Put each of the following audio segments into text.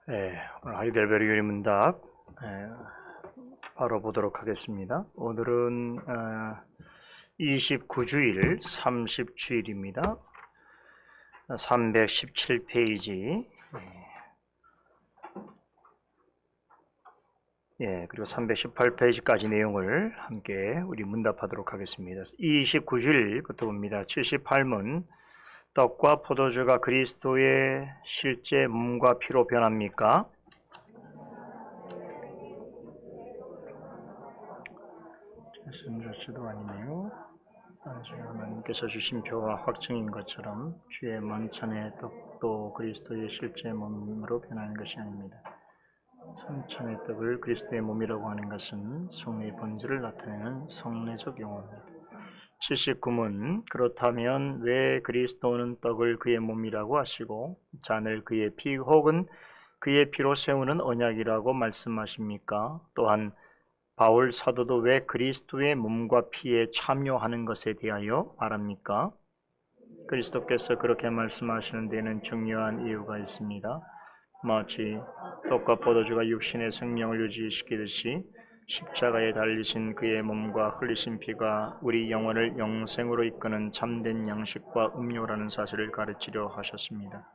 오늘 하이델베르 요리 문답 바로 보도록 하겠습니다. 오늘은 29주일 30주일입니다. 317페이지 그리고 318페이지까지 내용을 함께 우리 문답하도록 하겠습니다. 29주일부터 봅니다. 78문 떡과 포도주가 그리스도의 실제 몸과 피로 변합니까? 말씀자체도 아니네요. 하나님께서 주신 표와 확증인 것처럼 주의 만찬의 떡도 그리스도의 실제 몸으로 변하는 것이 아닙니다. 성찬의 떡을 그리스도의 몸이라고 하는 것은 성례의 본질을 나타내는 성례적 용어입니다. 79문 그렇다면 왜 그리스도는 떡을 그의 몸이라고 하시고 잔을 그의 피 혹은 그의 피로 세우는 언약이라고 말씀하십니까? 또한 바울 사도도 왜 그리스도의 몸과 피에 참여하는 것에 대하여 말합니까? 그리스도께서 그렇게 말씀하시는 데는 중요한 이유가 있습니다. 마치 떡과 포도주가 육신의 생명을 유지시키듯이 십자가에 달리신 그의 몸과 흘리신 피가 우리 영혼을 영생으로 이끄는 참된 양식과 음료라는 사실을 가르치려 하셨습니다.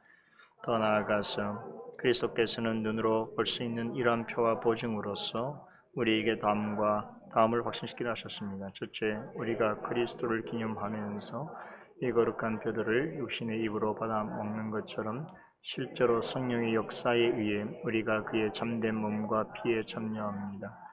더 나아가서 그리스도께서는 눈으로 볼 수 있는 이러한 표와 보증으로서 우리에게 다음을 확신시키려 하셨습니다. 첫째, 우리가 그리스도를 기념하면서 이 거룩한 표들을 육신의 입으로 받아 먹는 것처럼 실제로 성령의 역사에 의해 우리가 그의 참된 몸과 피에 참여합니다.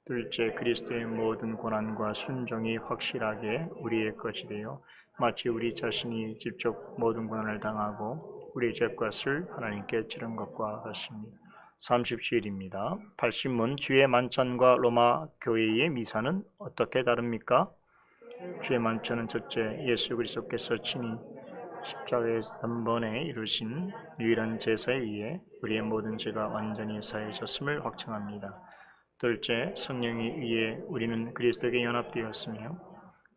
둘째, 그리스도의 모든 고난과 순종이 확실하게 우리의 것이 되어 마치 우리 자신이 직접 모든 고난을 당하고 우리의 죄값을 하나님께 치른 것과 같습니다. 30주일입니다. 80문 주의 만찬과 로마 교회의 미사는 어떻게 다릅니까? 주의 만찬은 첫째, 예수 그리스도께서 친히 십자가에서 단번에 이루신 유일한 제사에 의해 우리의 모든 죄가 완전히 사해졌음을 확증합니다. 둘째, 성령에 의해 우리는 그리스도에게 연합되었으며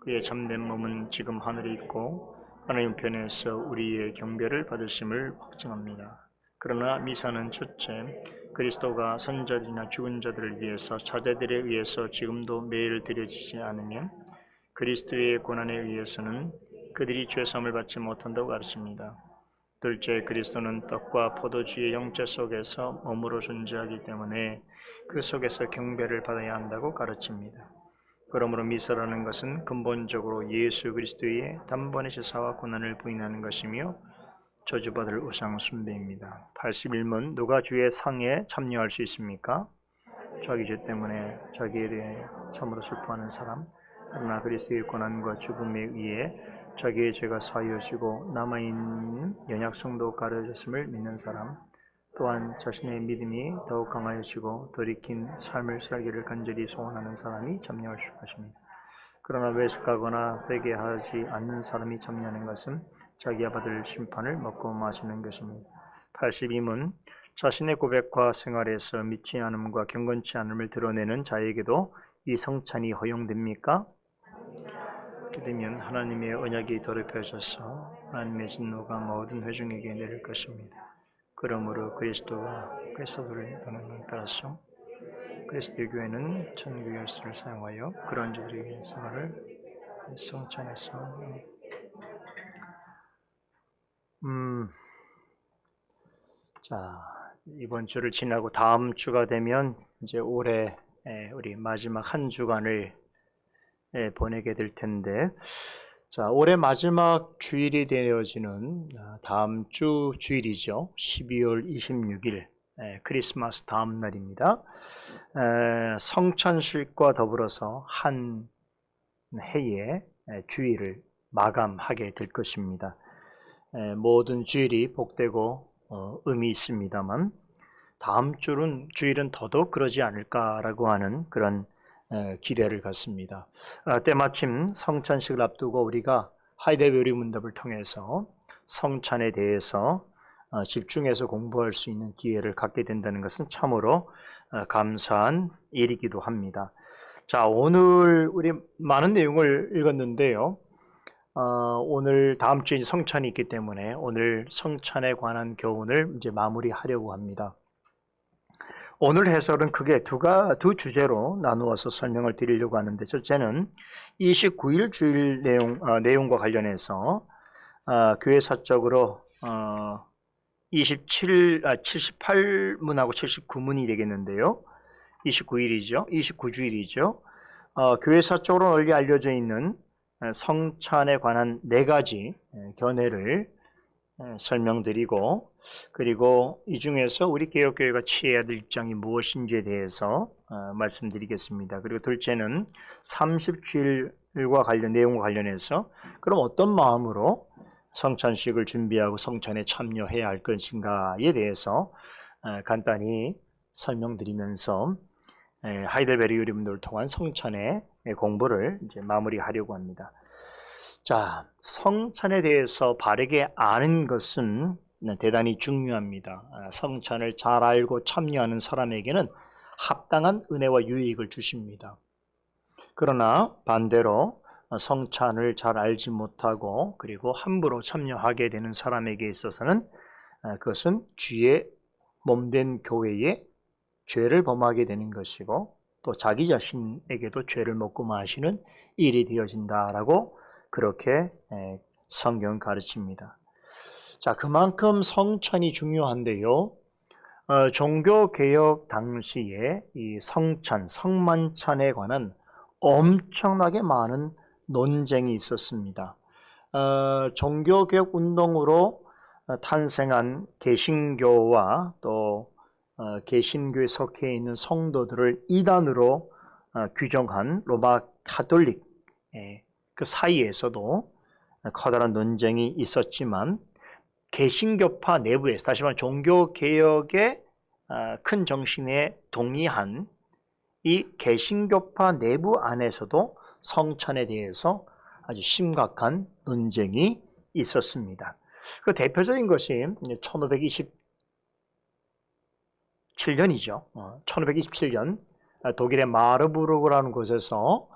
그의 참된 몸은 지금 하늘에 있고 하나님 편에서 우리의 경배를 받으심을 확증합니다. 그러나 미사는 첫째, 그리스도가 선자들이나 죽은 자들을 위해서 자제들에 의해서 지금도 매일 드려지지 않으면 그리스도의 고난에 의해서는 그들이 죄사함을 받지 못한다고 가르칩니다. 둘째, 그리스도는 떡과 포도주의 영체 속에서 몸으로 존재하기 때문에 그 속에서 경배를 받아야 한다고 가르칩니다. 그러므로 미사라는 것은 근본적으로 예수 그리스도의 단번의 제사와 고난을 부인하는 것이며 저주받을 우상 숭배입니다. 81문 누가 주의 상에 참여할 수 있습니까? 자기 죄 때문에 자기에 대해 참으로 슬퍼하는 사람, 그러나 그리스도의 고난과 죽음에 의해 자기의 죄가 사여지고 남아있는 연약성도 가려졌음을 믿는 사람, 또한 자신의 믿음이 더욱 강하여지고 돌이킨 삶을 살기를 간절히 소원하는 사람이 참여할 수 있습니다. 그러나 외식하거나 회개하지 않는 사람이 참여하는 것은 자기가 받을 심판을 먹고 마시는 것입니다. 82문 자신의 고백과 생활에서 믿지 않음과 경건치 않음을 드러내는 자에게도 이 성찬이 허용됩니까? 그렇게 되면 하나님의 언약이 더럽혀져서 하나님의 진노가 모든 회중에게 내릴 것입니다. 그러므로 그리스도를 떠나는 따라서 그리스도의 교회는 천국 열쇠를 사용하여 그런 자들에게 생활을 성찬에서 자, 이번 주를 지나고 다음 주가 되면 이제 올해 우리 마지막 한 주간을 보내게 될 텐데, 자, 올해 마지막 주일이 되어지는 다음 주 주일이죠. 12월 26일 크리스마스 다음 날입니다. 성찬식과 더불어서 한 해의 주일을 마감하게 될 것입니다. 모든 주일이 복되고 의미 있습니다만 다음 주일은 더더욱 그러지 않을까라고 하는 그런 기대를 갖습니다. 때마침 성찬식을 앞두고 우리가 하이델베르 문답을 통해서 성찬에 대해서 집중해서 공부할 수 있는 기회를 갖게 된다는 것은 참으로 감사한 일이기도 합니다. 자, 오늘 우리 많은 내용을 읽었는데요. 오늘 다음 주에 성찬이 있기 때문에 오늘 성찬에 관한 교훈을 이제 마무리하려고 합니다. 오늘 해설은 크게 두 주제로 나누어서 설명을 드리려고 하는데, 첫째는 29일 주일 내용과 관련해서 교회 사적으로 78문하고 79문이 되겠는데요. 29일이죠. 29주일이죠. 교회 사적으로 널리 알려져 있는 성찬에 관한 4가지 견해를 설명드리고, 그리고 이 중에서 우리 개혁교회가 취해야 될 입장이 무엇인지에 대해서 말씀드리겠습니다. 그리고 둘째는 30주일과 내용과 관련해서 그럼 어떤 마음으로 성찬식을 준비하고 성찬에 참여해야 할 것인가에 대해서 간단히 설명드리면서 하이델베르 여러분들을 통한 성찬의 공부를 이제 마무리하려고 합니다. 자, 성찬에 대해서 바르게 아는 것은 대단히 중요합니다. 성찬을 잘 알고 참여하는 사람에게는 합당한 은혜와 유익을 주십니다. 그러나 반대로 성찬을 잘 알지 못하고 그리고 함부로 참여하게 되는 사람에게 있어서는 그것은 주의 몸된 교회에 죄를 범하게 되는 것이고 또 자기 자신에게도 죄를 먹고 마시는 일이 되어진다라고 그렇게 성경은 가르칩니다. 자, 그만큼 성찬이 중요한데요. 종교개혁 당시에 이 성찬, 성만찬에 관한 엄청나게 많은 논쟁이 있었습니다. 종교개혁 운동으로 탄생한 개신교와 또 개신교에 속해 있는 성도들을 이단으로 규정한 로마 가톨릭 그 사이에서도 커다란 논쟁이 있었지만 개신교파 내부에서, 다시 말하면 종교개혁의 큰 정신에 동의한 이 개신교파 내부 안에서도 성찬에 대해서 아주 심각한 논쟁이 있었습니다. 그 대표적인 것이 1527년이죠. 1527년 독일의 마르부르크라는 곳에서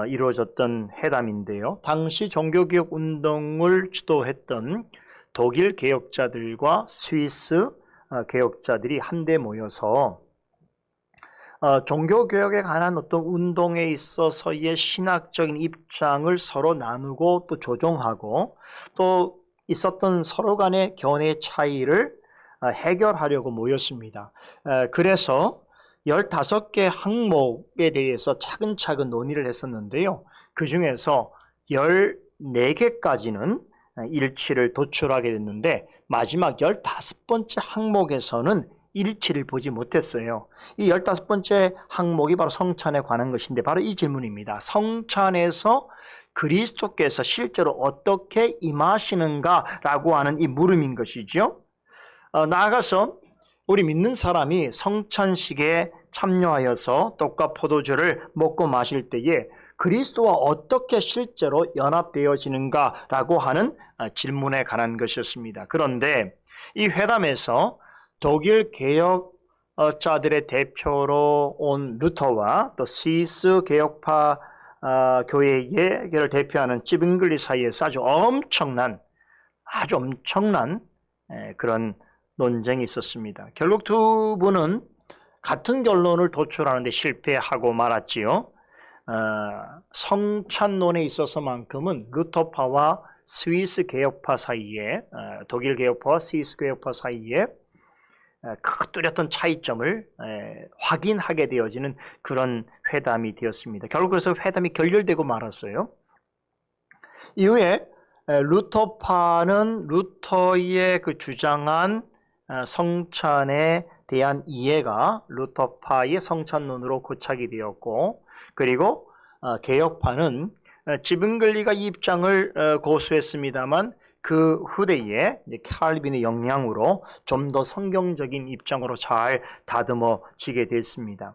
이루어졌던 회담인데요. 당시 종교개혁 운동을 주도했던 독일 개혁자들과 스위스 개혁자들이 한데 모여서 종교개혁에 관한 어떤 운동에 있어서의 신학적인 입장을 서로 나누고 또 조정하고 또 있었던 서로 간의 견해 차이를 해결하려고 모였습니다. 그래서 15개 항목에 대해서 차근차근 논의를 했었는데요. 그 중에서 14개까지는 일치를 도출하게 됐는데 마지막 15번째 항목에서는 일치를 보지 못했어요. 이 15번째 항목이 바로 성찬에 관한 것인데 바로 이 질문입니다. 성찬에서 그리스도께서 실제로 어떻게 임하시는가라고 하는 이 물음인 것이죠. 나아가서 우리 믿는 사람이 성찬식에 참여하여서 떡과 포도주를 먹고 마실 때에 그리스도와 어떻게 실제로 연합되어지는가라고 하는 질문에 관한 것이었습니다. 그런데 이 회담에서 독일 개혁자들의 대표로 온 루터와 또 스위스 개혁파 교회를 대표하는 찌빙글리 사이에서 아주 엄청난 그런 논쟁이 있었습니다. 결국 두 분은 같은 결론을 도출하는데 실패하고 말았지요. 성찬론에 있어서만큼은 루터파와 스위스 개혁파 사이에, 독일 개혁파와 스위스 개혁파 사이에 크게 뚜렷한 차이점을 확인하게 되어지는 그런 회담이 되었습니다. 결국 그래서 회담이 결렬되고 말았어요. 이후에 루터파는 루터의 그 주장한 성찬에 대한 이해가 루터파의 성찬론으로 고착이 되었고, 그리고 개혁파는 찌빙글리가 이 입장을 고수했습니다만 그 후대에 칼빈의 영향으로 좀 더 성경적인 입장으로 잘 다듬어지게 됐습니다.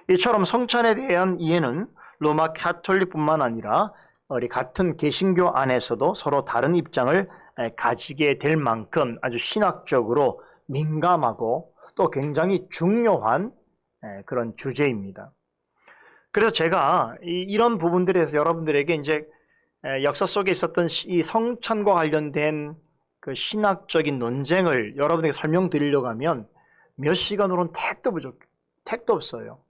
이처럼 성찬에 대한 이해는 로마 가톨릭뿐만 아니라 우리 같은 개신교 안에서도 서로 다른 입장을 가지게 될 만큼 아주 신학적으로 민감하고 또 굉장히 중요한 그런 주제입니다. 그래서 제가 이런 부분들에서 여러분들에게 이제 역사 속에 있었던 이 성찬과 관련된 그 신학적인 논쟁을 여러분에게 설명드리려고 하면 몇 시간으로는 택도 없어요.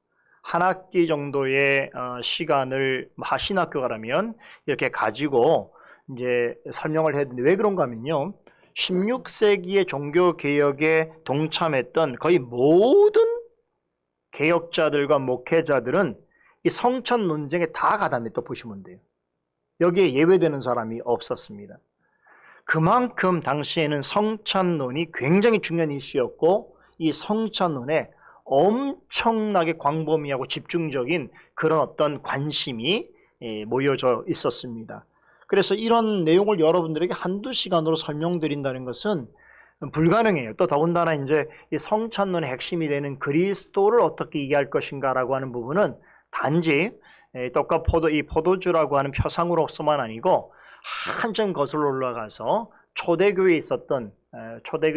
한 학기 정도의 시간을 신학교가라면 이렇게 가지고 이제 설명을 해야 되는데, 왜 그런가 하면요, 16세기의 종교개혁에 동참했던 거의 모든 개혁자들과 목회자들은 이 성찬 논쟁에 다 가담했다 보시면 돼요. 여기에 예외되는 사람이 없었습니다. 그만큼 당시에는 성찬론이 굉장히 중요한 이슈였고, 이 성찬론에 엄청나게 광범위하고 집중적인 그런 어떤 관심이 모여져 있었습니다. 그래서 이런 내용을 여러분들에게 한두 시간으로 설명드린다는 것은 불가능해요. 또 더군다나 이제 이 성찬론의 핵심이 되는 그리스도를 어떻게 이해할 것인가라고 하는 부분은 단지 떡과 이 포도주라고 하는 표상으로서만 아니고 한참 거슬러 올라가서 초대교회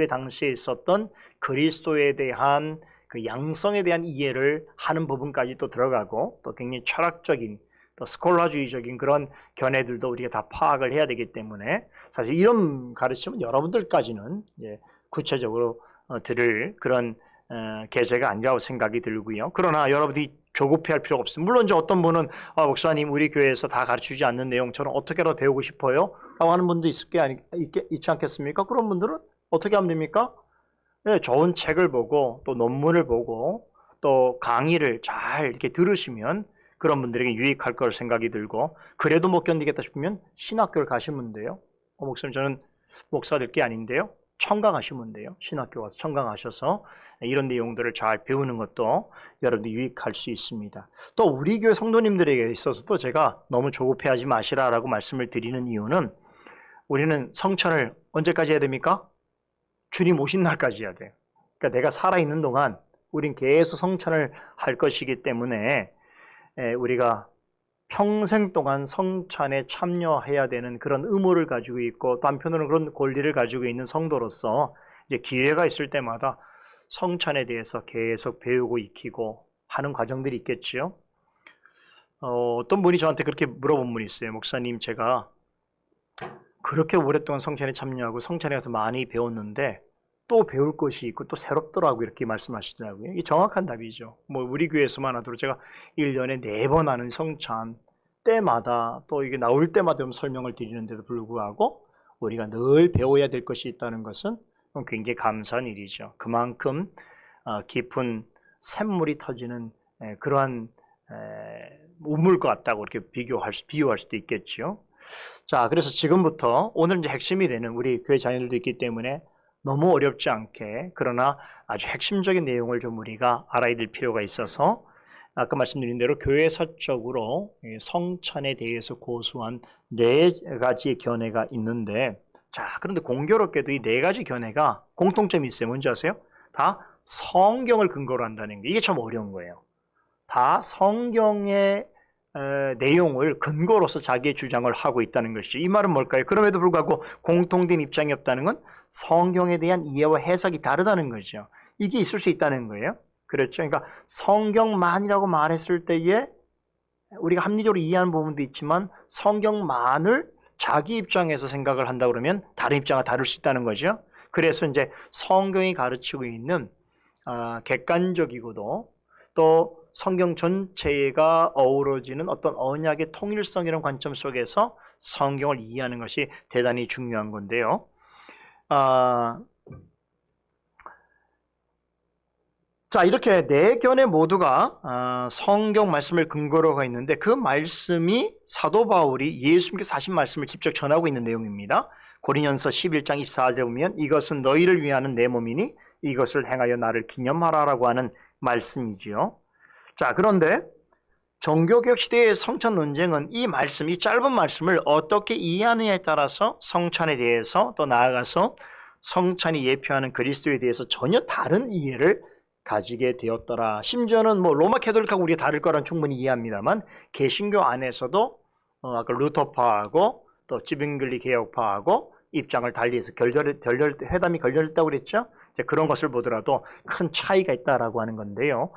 당시에 있었던 그리스도에 대한 그 양성에 대한 이해를 하는 부분까지 또 들어가고, 또 굉장히 철학적인, 또 스콜라주의적인 그런 견해들도 우리가 다 파악을 해야 되기 때문에, 사실 이런 가르침은 여러분들까지는 구체적으로 들을 그런 계제가 아니라고 생각이 들고요. 그러나 여러분들이 조급해할 필요가 없습니다. 물론 이제 어떤 분은 목사님, 우리 교회에서 다 가르치지 않는 내용처럼 어떻게라도 배우고 싶어요 라고 하는 분도 있지 않겠습니까? 그런 분들은 어떻게 하면 됩니까? 네, 좋은 책을 보고 또 논문을 보고 또 강의를 잘 이렇게 들으시면 그런 분들에게 유익할 걸 생각이 들고, 그래도 못 견디겠다 싶으면 신학교를 가시면 돼요. 목사님, 저는 목사 될 게 아닌데요. 청강하시면 돼요. 신학교 가서 청강하셔서 이런 내용들을 잘 배우는 것도 여러분들 유익할 수 있습니다. 또 우리 교회 성도님들에게 있어서도 제가 너무 조급해하지 마시라라고 말씀을 드리는 이유는, 우리는 성찬을 언제까지 해야 됩니까? 주님 오신 날까지 해야 돼요. 그러니까 내가 살아있는 동안 우린 계속 성찬을 할 것이기 때문에 우리가 평생 동안 성찬에 참여해야 되는 그런 의무를 가지고 있고, 또 한편으로는 그런 권리를 가지고 있는 성도로서 이제 기회가 있을 때마다 성찬에 대해서 계속 배우고 익히고 하는 과정들이 있겠지요. 어떤 분이 저한테 그렇게 물어본 분이 있어요. 목사님, 제가 그렇게 오랫동안 성찬에 참여하고 성찬에 가서 많이 배웠는데 또 배울 것이 있고 또 새롭더라고, 이렇게 말씀하시더라고요. 이게 정확한 답이죠. 우리 교회에서만 하더라도 제가 1년에 4번 하는 성찬 때마다 또 이게 나올 때마다 설명을 드리는데도 불구하고 우리가 늘 배워야 될 것이 있다는 것은 굉장히 감사한 일이죠. 그만큼 깊은 샘물이 터지는 그러한 우물 것 같다고 이렇게 비유할 수도 있겠죠. 자, 그래서 지금부터 오늘 이제 핵심이 되는 우리 교회 자녀들도 있기 때문에 너무 어렵지 않게, 그러나 아주 핵심적인 내용을 좀 우리가 알아야 될 필요가 있어서, 아까 말씀드린 대로 교회사적으로 성찬에 대해서 고수한 4가지의 견해가 있는데, 자, 그런데 공교롭게도 이 4가지 견해가 공통점이 있어요. 뭔지 아세요? 다 성경을 근거로 한다는 게, 이게 참 어려운 거예요. 다 성경의 내용을 근거로서 자기의 주장을 하고 있다는 것이죠. 이 말은 뭘까요? 그럼에도 불구하고 공통된 입장이 없다는 건 성경에 대한 이해와 해석이 다르다는 거죠. 이게 있을 수 있다는 거예요. 그렇죠. 그러니까 성경만이라고 말했을 때에 우리가 합리적으로 이해하는 부분도 있지만, 성경만을 자기 입장에서 생각을 한다 그러면 다른 입장과 다를 수 있다는 거죠. 그래서 이제 성경이 가르치고 있는 객관적이고도 또 성경 전체가 어우러지는 어떤 언약의 통일성이라는 관점 속에서 성경을 이해하는 것이 대단히 중요한 건데요. 자, 이렇게 4견해 모두가 성경 말씀을 근거로 하고 있는데, 그 말씀이 사도 바울이 예수님께서 하신 말씀을 직접 전하고 있는 내용입니다. 고린전서 11장 24절에 보면 이것은 너희를 위하는 내 몸이니 이것을 행하여 나를 기념하라라고 하는 말씀이지요. 자, 그런데 종교개혁 시대의 성찬 논쟁은 이 짧은 말씀을 어떻게 이해하느냐에 따라서 성찬에 대해서, 또 나아가서 성찬이 예표하는 그리스도에 대해서 전혀 다른 이해를 가지게 되었더라. 심지어는 로마 캐톨릭하고 우리가 다를 거란 충분히 이해합니다만, 개신교 안에서도 아까 루터파하고 또 지빙글리 개혁파하고 입장을 달리해서 회담이 결렬했다고 그랬죠. 이제 그런 것을 보더라도 큰 차이가 있다라고 하는 건데요.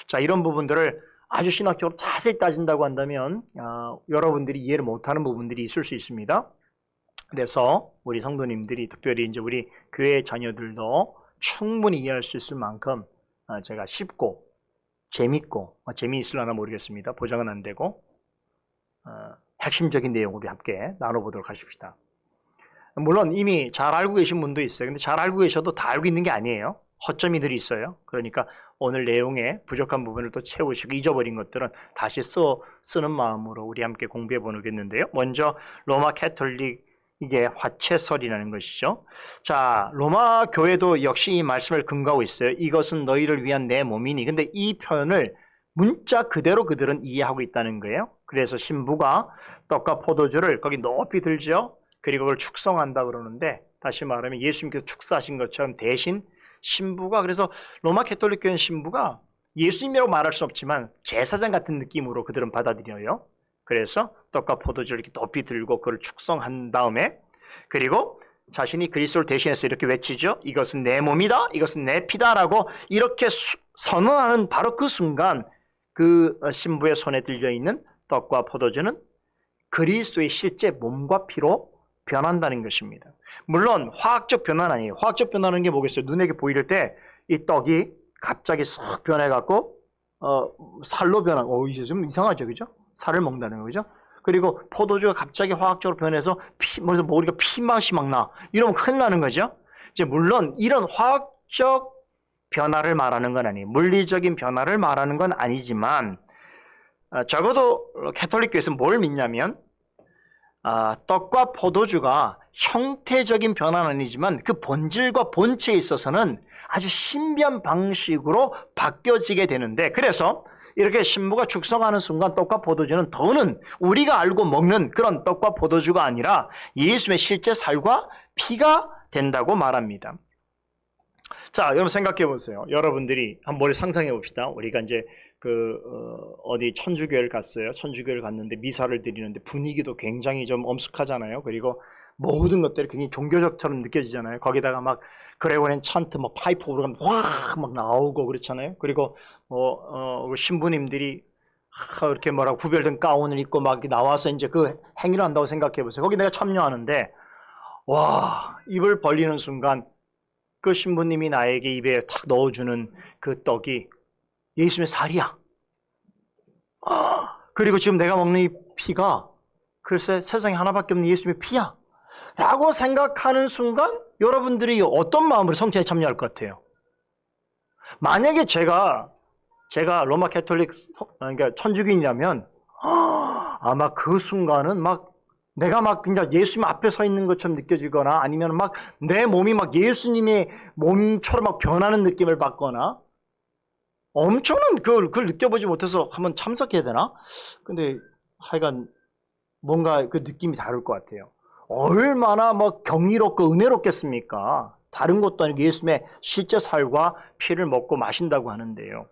자, 이런 부분들을 아주 신학적으로 자세히 따진다고 한다면 여러분들이 이해를 못하는 부분들이 있을 수 있습니다. 그래서 우리 성도님들이, 특별히 이제 우리 교회 자녀들도 충분히 이해할 수 있을 만큼 제가 쉽고 재밌고 재미있으려나 모르겠습니다. 보장은 안 되고 핵심적인 내용을 우리 함께 나눠보도록 하십시다. 물론 이미 잘 알고 계신 분도 있어요. 근데 잘 알고 계셔도 다 알고 있는 게 아니에요. 허점이 늘 있어요. 그러니까 오늘 내용에 부족한 부분을 또 채우시고 잊어버린 것들은 다시 쓰는 마음으로 우리 함께 공부해 보겠는데요. 먼저 로마 캐톨릭의 화채설이라는 것이죠. 자, 로마 교회도 역시 이 말씀을 근거하고 있어요. 이것은 너희를 위한 내 몸이니. 근데 이 표현을 문자 그대로 그들은 이해하고 있다는 거예요. 그래서 신부가 떡과 포도주를 거기 높이 들죠. 그리고 그걸 축성한다 그러는데, 다시 말하면 예수님께서 축사하신 것처럼 대신 신부가, 그래서 로마 캐톨릭 교회는 신부가 예수님이라고 말할 수 없지만 제사장 같은 느낌으로 그들은 받아들여요. 그래서 떡과 포도주를 이렇게 높이 들고 그걸 축성한 다음에, 그리고 자신이 그리스도를 대신해서 이렇게 외치죠. 이것은 내 몸이다, 이것은 내 피다라고 이렇게 선언하는 바로 그 순간 그 신부의 손에 들려있는 떡과 포도주는 그리스도의 실제 몸과 피로 변한다는 것입니다. 물론 화학적 변화는 아니에요. 화학적 변화는 게 뭐겠어요? 눈에 보일 때 이 떡이 갑자기 싹 변해갖고 살로 변하고, 이제 좀 이상하죠, 그죠? 살을 먹는다는 거죠. 그리고 포도주가 갑자기 화학적으로 변해서 머리가 피맛이 막 나. 이러면 큰일 나는 거죠. 이제 물론 이런 화학적 변화를 말하는 건 아니에요. 물리적인 변화를 말하는 건 아니지만 적어도 캐톨릭교에서는 뭘 믿냐면 떡과 포도주가 형태적인 변화는 아니지만 그 본질과 본체에 있어서는 아주 신비한 방식으로 바뀌어지게 되는데, 그래서 이렇게 신부가 축성하는 순간 떡과 포도주는 더는 우리가 알고 먹는 그런 떡과 포도주가 아니라 예수님의 실제 살과 피가 된다고 말합니다. 자, 여러분 생각해 보세요. 여러분들이 한번 머리 상상해 봅시다. 우리가 이제 어디 천주교회를 갔어요. 천주교회를 갔는데 미사를 드리는데 분위기도 굉장히 좀 엄숙하잖아요. 그리고 모든 것들이 굉장히 종교적처럼 느껴지잖아요. 거기다가 막 그레고리안 찬트, 막 파이프 오르간 확 나오고 그렇잖아요. 그리고 신부님들이 이렇게 구별된 가운을 입고 막 나와서 이제 그 행위를 한다고 생각해 보세요. 거기 내가 참여하는데, 와, 입을 벌리는 순간 그 신부님이 나에게 입에 탁 넣어주는 그 떡이 예수님의 살이야. 그리고 지금 내가 먹는 이 피가 글쎄 세상에 하나밖에 없는 예수님의 피야 라고 생각하는 순간 여러분들이 어떤 마음으로 성찬에 참여할 것 같아요? 만약에 제가 로마 캐톨릭, 그러니까 천주교인이라면 아마 그 순간은 내가 그냥 예수님 앞에 서 있는 것처럼 느껴지거나, 아니면 내 몸이 예수님의 몸처럼 변하는 느낌을 받거나, 엄청난 그걸 느껴보지 못해서 한번 참석해야 되나? 근데 하여간 뭔가 그 느낌이 다를 것 같아요. 얼마나 경이롭고 은혜롭겠습니까? 다른 것도 아니고 예수님의 실제 살과 피를 먹고 마신다고 하는데요.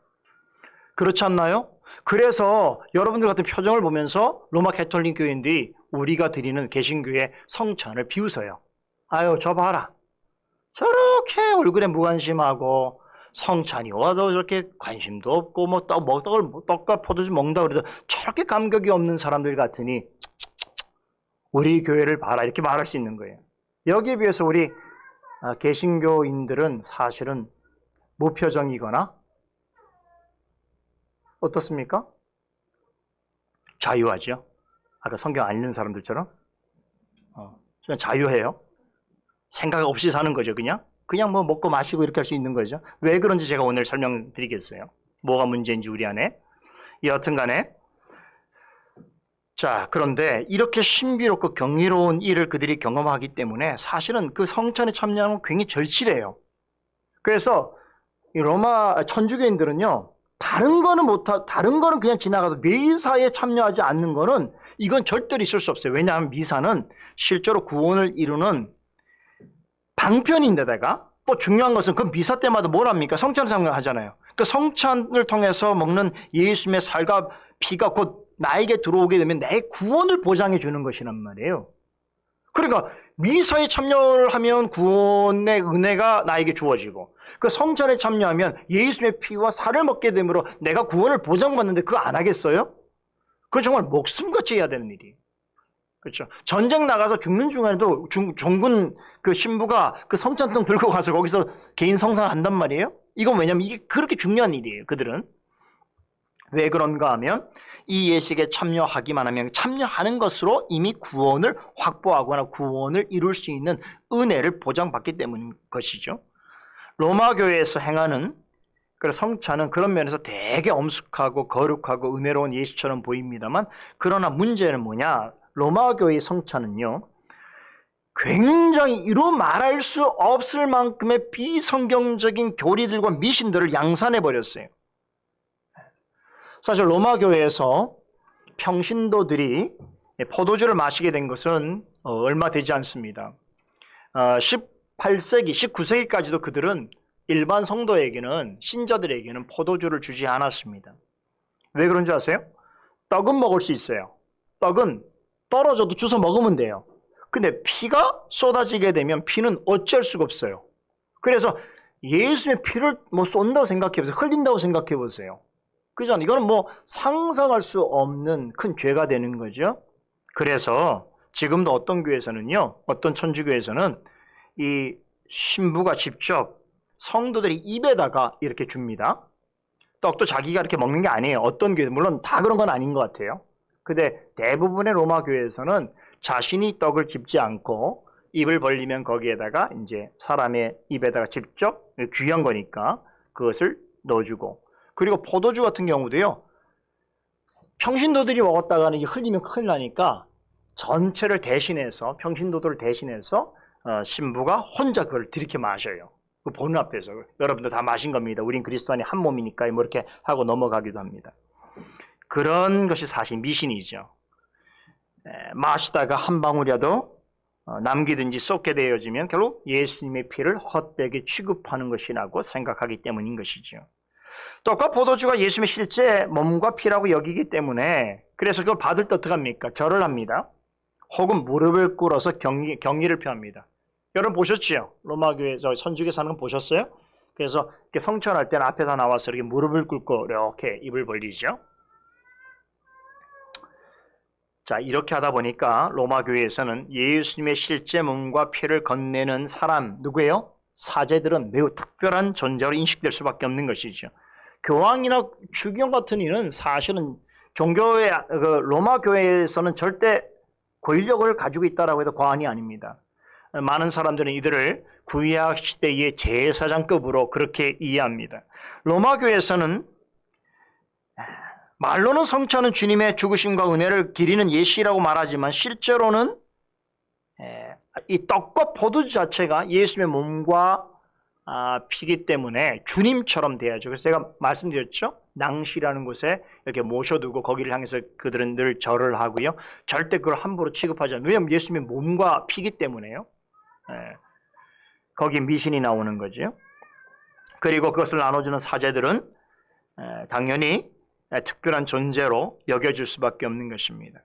그렇지 않나요? 그래서 여러분들 같은 표정을 보면서 로마 캐톨릭 교인들이 우리가 드리는 개신교의 성찬을 비웃어요. 아유, 저 봐라. 저렇게 얼굴에 무관심하고 성찬이 와도 저렇게 관심도 없고 떡과 포도주 먹는다고 그래도 저렇게 감격이 없는 사람들 같으니 우리 교회를 봐라, 이렇게 말할 수 있는 거예요. 여기에 비해서 우리 개신교인들은 사실은 무표정이거나 어떻습니까? 자유하죠. 아까 성경 안 읽는 사람들처럼 그냥 자유해요. 생각 없이 사는 거죠. 그냥 먹고 마시고 이렇게 할 수 있는 거죠. 왜 그런지 제가 오늘 설명드리겠어요. 뭐가 문제인지 우리 안에. 여하튼 간에, 자, 그런데 이렇게 신비롭고 경이로운 일을 그들이 경험하기 때문에 사실은 그 성찬에 참여하는 건 굉장히 절실해요. 그래서 이 로마 천주교인들은요, 다른 거는 그냥 지나가도 미사에 참여하지 않는 거는 이건 절대로 있을 수 없어요. 왜냐하면 미사는 실제로 구원을 이루는 방편인데다가 또 중요한 것은 그 미사 때마다 뭘 합니까? 성찬을 참여하잖아요. 그 성찬을 통해서 먹는 예수님의 살과 피가 곧 나에게 들어오게 되면 내 구원을 보장해 주는 것이란 말이에요. 그러니까 미사에 참여를 하면 구원의 은혜가 나에게 주어지고, 그 성찬에 참여하면 예수님의 피와 살을 먹게 되므로 내가 구원을 보장받는데 그거 안 하겠어요? 그건 정말 목숨같이 해야 되는 일이에요. 그렇죠. 전쟁 나가서 죽는 중에도 종군 그 신부가 그 성찬통 들고 가서 거기서 개인 성사한단 말이에요. 이건 왜냐면 이게 그렇게 중요한 일이에요. 그들은. 왜 그런가 하면 이 예식에 참여하기만 하면 참여하는 것으로 이미 구원을 확보하거나 구원을 이룰 수 있는 은혜를 보장받기 때문인 것이죠. 로마 교회에서 행하는 그래서 성찬은 그런 면에서 되게 엄숙하고 거룩하고 은혜로운 예식처럼 보입니다만, 그러나 문제는 뭐냐? 로마 교회의 성찬은요, 굉장히 이루 말할 수 없을 만큼의 비성경적인 교리들과 미신들을 양산해 버렸어요. 사실 로마 교회에서 평신도들이 포도주를 마시게 된 것은 얼마 되지 않습니다. 18세기, 19세기까지도 그들은 일반 성도에게는, 신자들에게는 포도주를 주지 않았습니다. 왜 그런지 아세요? 떡은 먹을 수 있어요. 떡은 떨어져도 주워 먹으면 돼요. 근데 피가 쏟아지게 되면 피는 어쩔 수가 없어요. 그래서 예수님의 피를 쏜다고 생각해보세요. 흘린다고 생각해보세요. 그죠? 이거는 상상할 수 없는 큰 죄가 되는 거죠. 그래서 지금도 어떤 교회에서는요, 어떤 천주교에서는 이 신부가 직접 성도들이 입에다가 이렇게 줍니다. 떡도 자기가 이렇게 먹는 게 아니에요. 어떤 교회, 물론 다 그런 건 아닌 것 같아요. 근데 대부분의 로마 교회에서는 자신이 떡을 집지 않고 입을 벌리면 거기에다가 이제 사람의 입에다가 직접, 귀한 거니까 그것을 넣어주고, 그리고 포도주 같은 경우도요, 평신도들이 먹었다가는 이게 흘리면 큰일 나니까 전체를 대신해서, 평신도들을 대신해서 신부가 혼자 그걸 들이켜 마셔요. 그 보는 앞에서. 여러분도 다 마신 겁니다. 우린 그리스도 안에 한 몸이니까 이렇게 하고 넘어가기도 합니다. 그런 것이 사실 미신이죠. 마시다가 한 방울이라도 남기든지 쏟게 되어지면 결국 예수님의 피를 헛되게 취급하는 것이라고 생각하기 때문인 것이죠. 떡과 포도주가 예수님의 실제 몸과 피라고 여기기 때문에, 그래서 그걸 받을 때 어떡합니까? 절을 합니다. 혹은 무릎을 꿇어서 경의를 표합니다. 여러분 보셨지요? 로마 교회에서 천주교 사는 거 보셨어요? 그래서 이렇게 성찬할 때는 앞에다 나와서 이렇게 무릎을 꿇고 이렇게 입을 벌리죠. 자, 이렇게 하다 보니까 로마 교회에서는 예수님의 실제 몸과 피를 건네는 사람, 누구예요? 사제들은 매우 특별한 존재로 인식될 수밖에 없는 것이죠. 교황이나 주경 같은 이는 사실은 종교의 로마 교회에서는 절대 권력을 가지고 있다라고 해도 과언이 아닙니다. 많은 사람들은 이들을 구약 시대의 제사장급으로 그렇게 이해합니다. 로마 교회에서는 말로는 성찬은 주님의 죽으심과 은혜를 기리는 예시라고 말하지만, 실제로는 이 떡과 포도주 자체가 예수님의 몸과 피기 때문에 주님처럼 돼야죠. 그래서 제가 말씀드렸죠. 낭시라는 곳에 이렇게 모셔두고 거기를 향해서 그들은 늘 절을 하고요. 절대 그걸 함부로 취급하지 않아요. 왜냐하면 예수님의 몸과 피기 때문에요. 거기 미신이 나오는 거죠. 그리고 그것을 나눠주는 사제들은 당연히 특별한 존재로 여겨질 수밖에 없는 것입니다.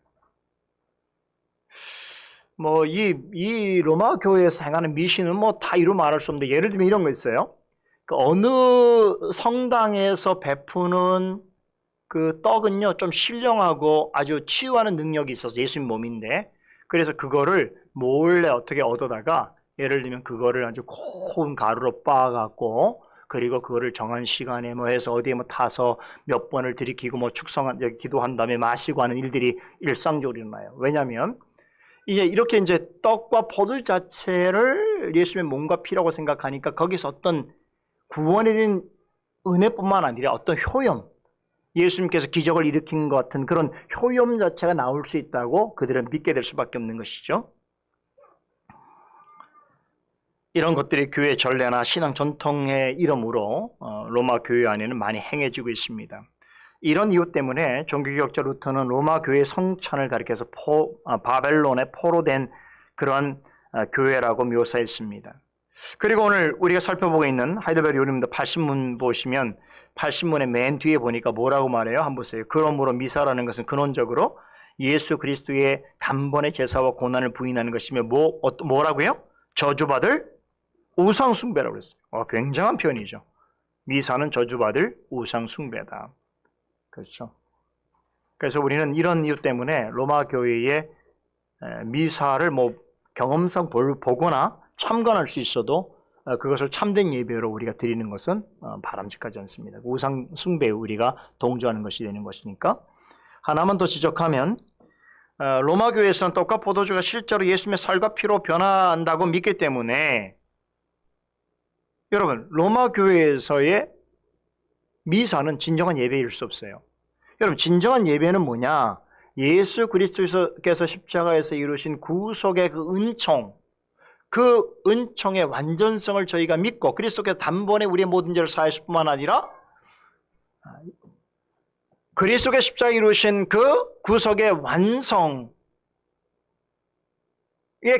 이 로마 교회에서 행하는 미신은 다 이루 말할 수 없는데, 예를 들면 이런 거 있어요. 어느 성당에서 베푸는 그 떡은요, 좀 신령하고 아주 치유하는 능력이 있어서 예수님 몸인데, 그래서 그거를 몰래 어떻게 얻어다가, 예를 들면 그거를 아주 고운 가루로 빻아갖고, 그리고 그거를 정한 시간에 해서 어디에 타서 몇 번을 들이키고 기도한 다음에 마시고 하는 일들이 일상적으로 일어나요. 왜냐하면 이제 이렇게 이제 떡과 포도 자체를 예수님의 몸과 피라고 생각하니까 거기서 어떤 구원에 대한 은혜뿐만 아니라 어떤 효염, 예수님께서 기적을 일으킨 것 같은 그런 효염 자체가 나올 수 있다고 그들은 믿게 될 수밖에 없는 것이죠. 이런 것들이 교회 전례나 신앙 전통의 이름으로 로마 교회 안에는 많이 행해지고 있습니다. 이런 이유 때문에 종교개혁자 루터는 로마 교회의 성찬을 가리켜서 바벨론의 포로된 그런 교회라고 묘사했습니다. 그리고 오늘 우리가 살펴보고 있는 하이델베르 요림도 80문 보시면 80문의 맨 뒤에 보니까 뭐라고 말해요? 한번 보세요. 그러므로 미사라는 것은 근원적으로 예수 그리스도의 단번의 제사와 고난을 부인하는 것이며 뭐라고요? 저주받을 우상 숭배라고 그랬어요. 굉장한 표현이죠. 미사는 저주받을 우상 숭배다. 그렇죠. 그래서 우리는 이런 이유 때문에 로마 교회의 미사를 뭐 경험상 보거나 참관할 수 있어도 그것을 참된 예배로 우리가 드리는 것은 바람직하지 않습니다. 우상 숭배에 우리가 동조하는 것이 되는 것이니까. 하나만 더 지적하면 로마 교회에서는 떡과 포도주가 실제로 예수님의 살과 피로 변한다고 믿기 때문에 여러분 로마 교회에서의 미사는 진정한 예배일 수 없어요. 여러분 진정한 예배는 뭐냐? 예수 그리스도께서 십자가에서 이루신 구속의 그 은총, 그 은총의 완전성을 저희가 믿고 그리스도께서 단번에 우리의 모든 죄를 사하실 뿐만 아니라 그리스도의 십자가에 이루신 그 구속의 완성의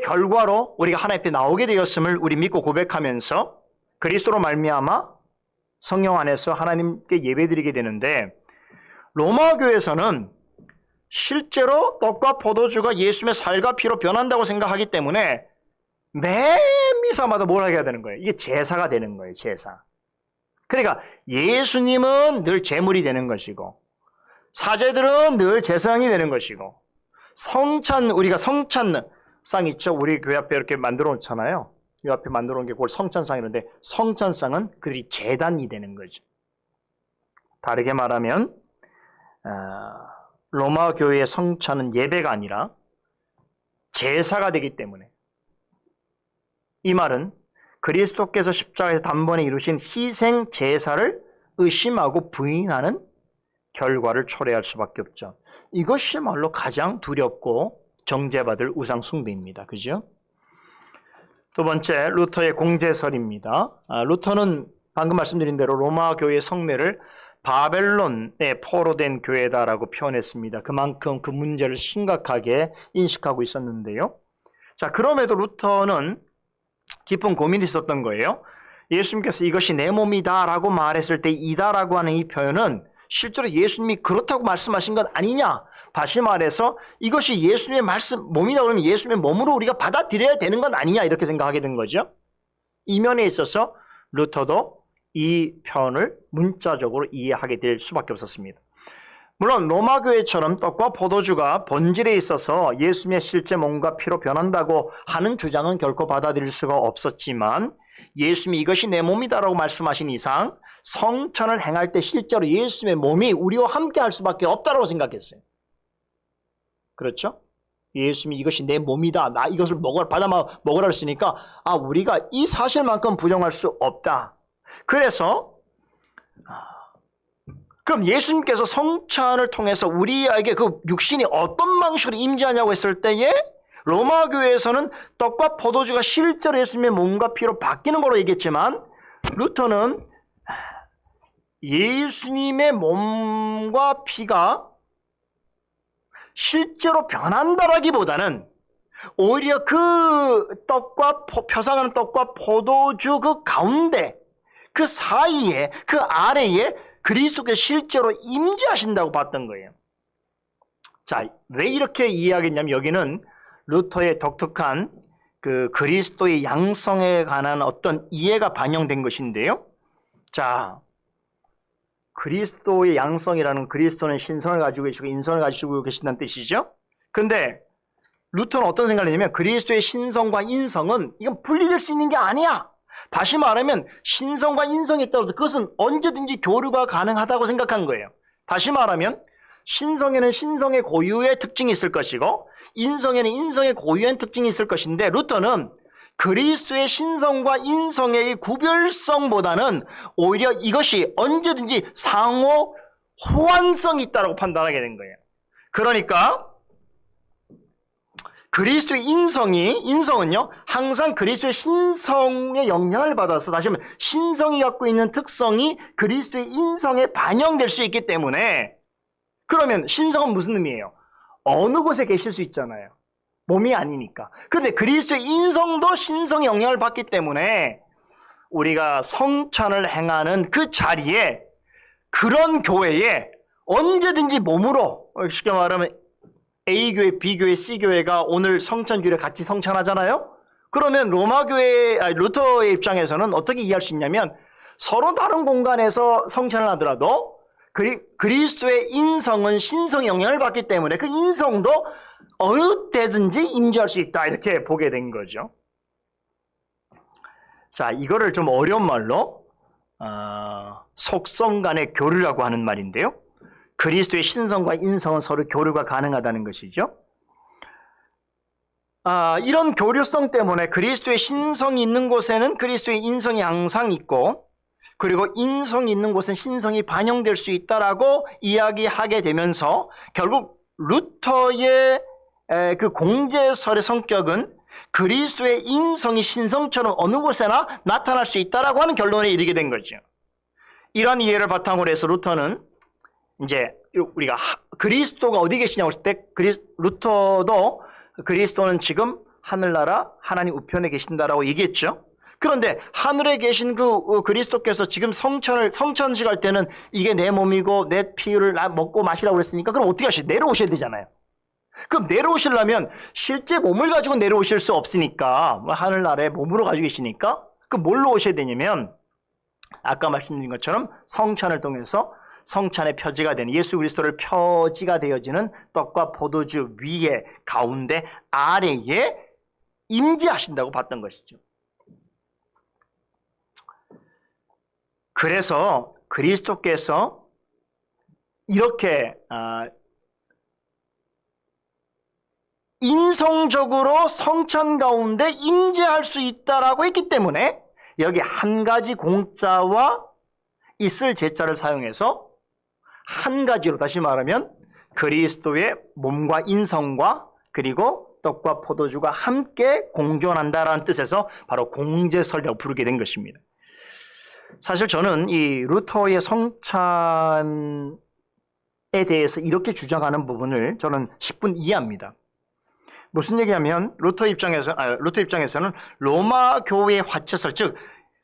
결과로 우리가 하나님 앞에 나오게 되었음을 우리 믿고 고백하면서 그리스도로 말미암아 성령 안에서 하나님께 예배드리게 되는데 로마 교회에서는 실제로 떡과 포도주가 예수님의 살과 피로 변한다고 생각하기 때문에 매 미사마다 뭘 하게 되는 거예요? 이게 제사가 되는 거예요. 제사. 그러니까 예수님은 늘 제물이 되는 것이고 사제들은 늘 제사장이 되는 것이고 우리가 성찬상 있죠? 우리 교회 앞에 이렇게 만들어 놓잖아요. 이 앞에 만들어 놓은 게 그걸 성찬상이라는데 성찬상은 그들이 제단이 되는 거죠. 다르게 말하면 로마 교회의 성찬은 예배가 아니라 제사가 되기 때문에 이 말은 그리스도께서 십자가에서 단번에 이루신 희생 제사를 의심하고 부인하는 결과를 초래할 수밖에 없죠. 이것이야말로 가장 두렵고 정죄받을 우상 숭배입니다. 그죠? 두 번째, 루터의 공제설입니다. 루터는 방금 말씀드린 대로 로마 교회의 성례를 바벨론에 포로된 교회다라고 표현했습니다. 그만큼 그 문제를 심각하게 인식하고 있었는데요. 자, 그럼에도 루터는 깊은 고민이 있었던 거예요. 예수님께서 이것이 내 몸이다라고 말했을 때 이다라고 하는 이 표현은 실제로 예수님이 그렇다고 말씀하신 것 아니냐? 다시 말해서 이것이 예수님의 몸이라고 하면 예수님의 몸으로 우리가 받아들여야 되는 건 아니냐? 이렇게 생각하게 된 거죠. 이 면에 있어서 루터도 이 표현을 문자적으로 이해하게 될 수밖에 없었습니다. 물론 로마 교회처럼 떡과 포도주가 본질에 있어서 예수님의 실제 몸과 피로 변한다고 하는 주장은 결코 받아들일 수가 없었지만 예수님이 이것이 내 몸이다라고 말씀하신 이상 성찬을 행할 때 실제로 예수님의 몸이 우리와 함께 할 수밖에 없다고 생각했어요. 그렇죠? 예수님이 이것이 내 몸이다. 나 이것을 먹으라 했으니까 우리가 이 사실만큼 부정할 수 없다. 그래서 그럼 예수님께서 성찬을 통해서 우리에게 그 육신이 어떤 방식으로 임재하냐고 했을 때에 로마 교회에서는 떡과 포도주가 실제로 예수님의 몸과 피로 바뀌는 걸로 얘기했지만 루터는 예수님의 몸과 피가 실제로 변한다라기보다는 오히려 그 표상하는 떡과 포도주 그 가운데 그 사이에 그 아래에 그리스도께서 실제로 임재하신다고 봤던 거예요. 자, 왜 이렇게 이해하겠냐면 여기는 루터의 독특한 그 그리스도의 양성에 관한 어떤 이해가 반영된 것인데요. 자, 그리스도의 양성이라는 그리스도는 신성을 가지고 계시고 인성을 가지고 계신다는 뜻이죠. 근데 루터는 어떤 생각을 했냐면 그리스도의 신성과 인성은 이건 분리될 수 있는 게 아니야. 다시 말하면 신성과 인성에 따라서 그것은 언제든지 교류가 가능하다고 생각한 거예요. 다시 말하면 신성에는 신성의 고유의 특징이 있을 것이고 인성에는 인성의 고유한 특징이 있을 것인데 루터는 그리스도의 신성과 인성의 구별성보다는 오히려 이것이 언제든지 상호 호환성이 있다고 판단하게 된 거예요. 그러니까 그리스도의 인성은요, 항상 그리스도의 신성의 영향을 받아서, 다시 말하면 신성이 갖고 있는 특성이 그리스도의 인성에 반영될 수 있기 때문에, 그러면 신성은 무슨 의미예요? 어느 곳에 계실 수 있잖아요. 몸이 아니니까. 근데 그리스도의 인성도 신성의 영향을 받기 때문에 우리가 성찬을 행하는 그 자리에 그런 교회에 언제든지 몸으로, 쉽게 말하면 A교회, B교회, C교회가 오늘 성찬주일에 같이 성찬하잖아요? 그러면 루터의 입장에서는 어떻게 이해할 수 있냐면 서로 다른 공간에서 성찬을 하더라도 그리스도의 인성은 신성의 영향을 받기 때문에 그 인성도 어느 때든지 임재할 수 있다 이렇게 보게 된 거죠. 자, 이거를 좀 어려운 말로 속성 간의 교류라고 하는 말인데요. 그리스도의 신성과 인성은 서로 교류가 가능하다는 것이죠. 이런 교류성 때문에 그리스도의 신성이 있는 곳에는 그리스도의 인성이 항상 있고, 그리고 인성이 있는 곳은 신성이 반영될 수 있다라고 이야기하게 되면서 결국 루터의 그 공제설의 성격은 그리스도의 인성이 신성처럼 어느 곳에나 나타날 수 있다라고 하는 결론에 이르게 된 거죠. 이런 이해를 바탕으로 해서 루터는 이제 우리가 그리스도가 어디 계시냐고 했을 때 루터도 그리스도는 지금 하늘나라 하나님 우편에 계신다라고 얘기했죠. 그런데 하늘에 계신 그 그리스도께서 지금 성천식 할 때는 이게 내 몸이고 내 피를 먹고 마시라고 그랬으니까 그럼 어떻게 하시죠? 내려오셔야 되잖아요. 그럼 내려오시려면 실제 몸을 가지고 내려오실 수 없으니까 하늘나라에 몸으로 가지고 계시니까 그럼 뭘로 오셔야 되냐면 아까 말씀드린 것처럼 성찬을 통해서 성찬의 표지가 되는 예수 그리스도를 표지가 되어지는 떡과 포도주 위에 가운데 아래에 임재하신다고 봤던 것이죠. 그래서 그리스도께서 이렇게 인성적으로 성찬 가운데 임재할 수 있다라고 했기 때문에 여기 한 가지 공자와 있을 제자를 사용해서 한 가지로, 다시 말하면 그리스도의 몸과 인성과 그리고 떡과 포도주가 함께 공존한다라는 뜻에서 바로 공제설이라고 부르게 된 것입니다. 사실 저는 이 루터의 성찬에 대해서 이렇게 주장하는 부분을 저는 10분 이해합니다. 무슨 얘기하면 루터 입장에서는 로마 교회의 화채설, 즉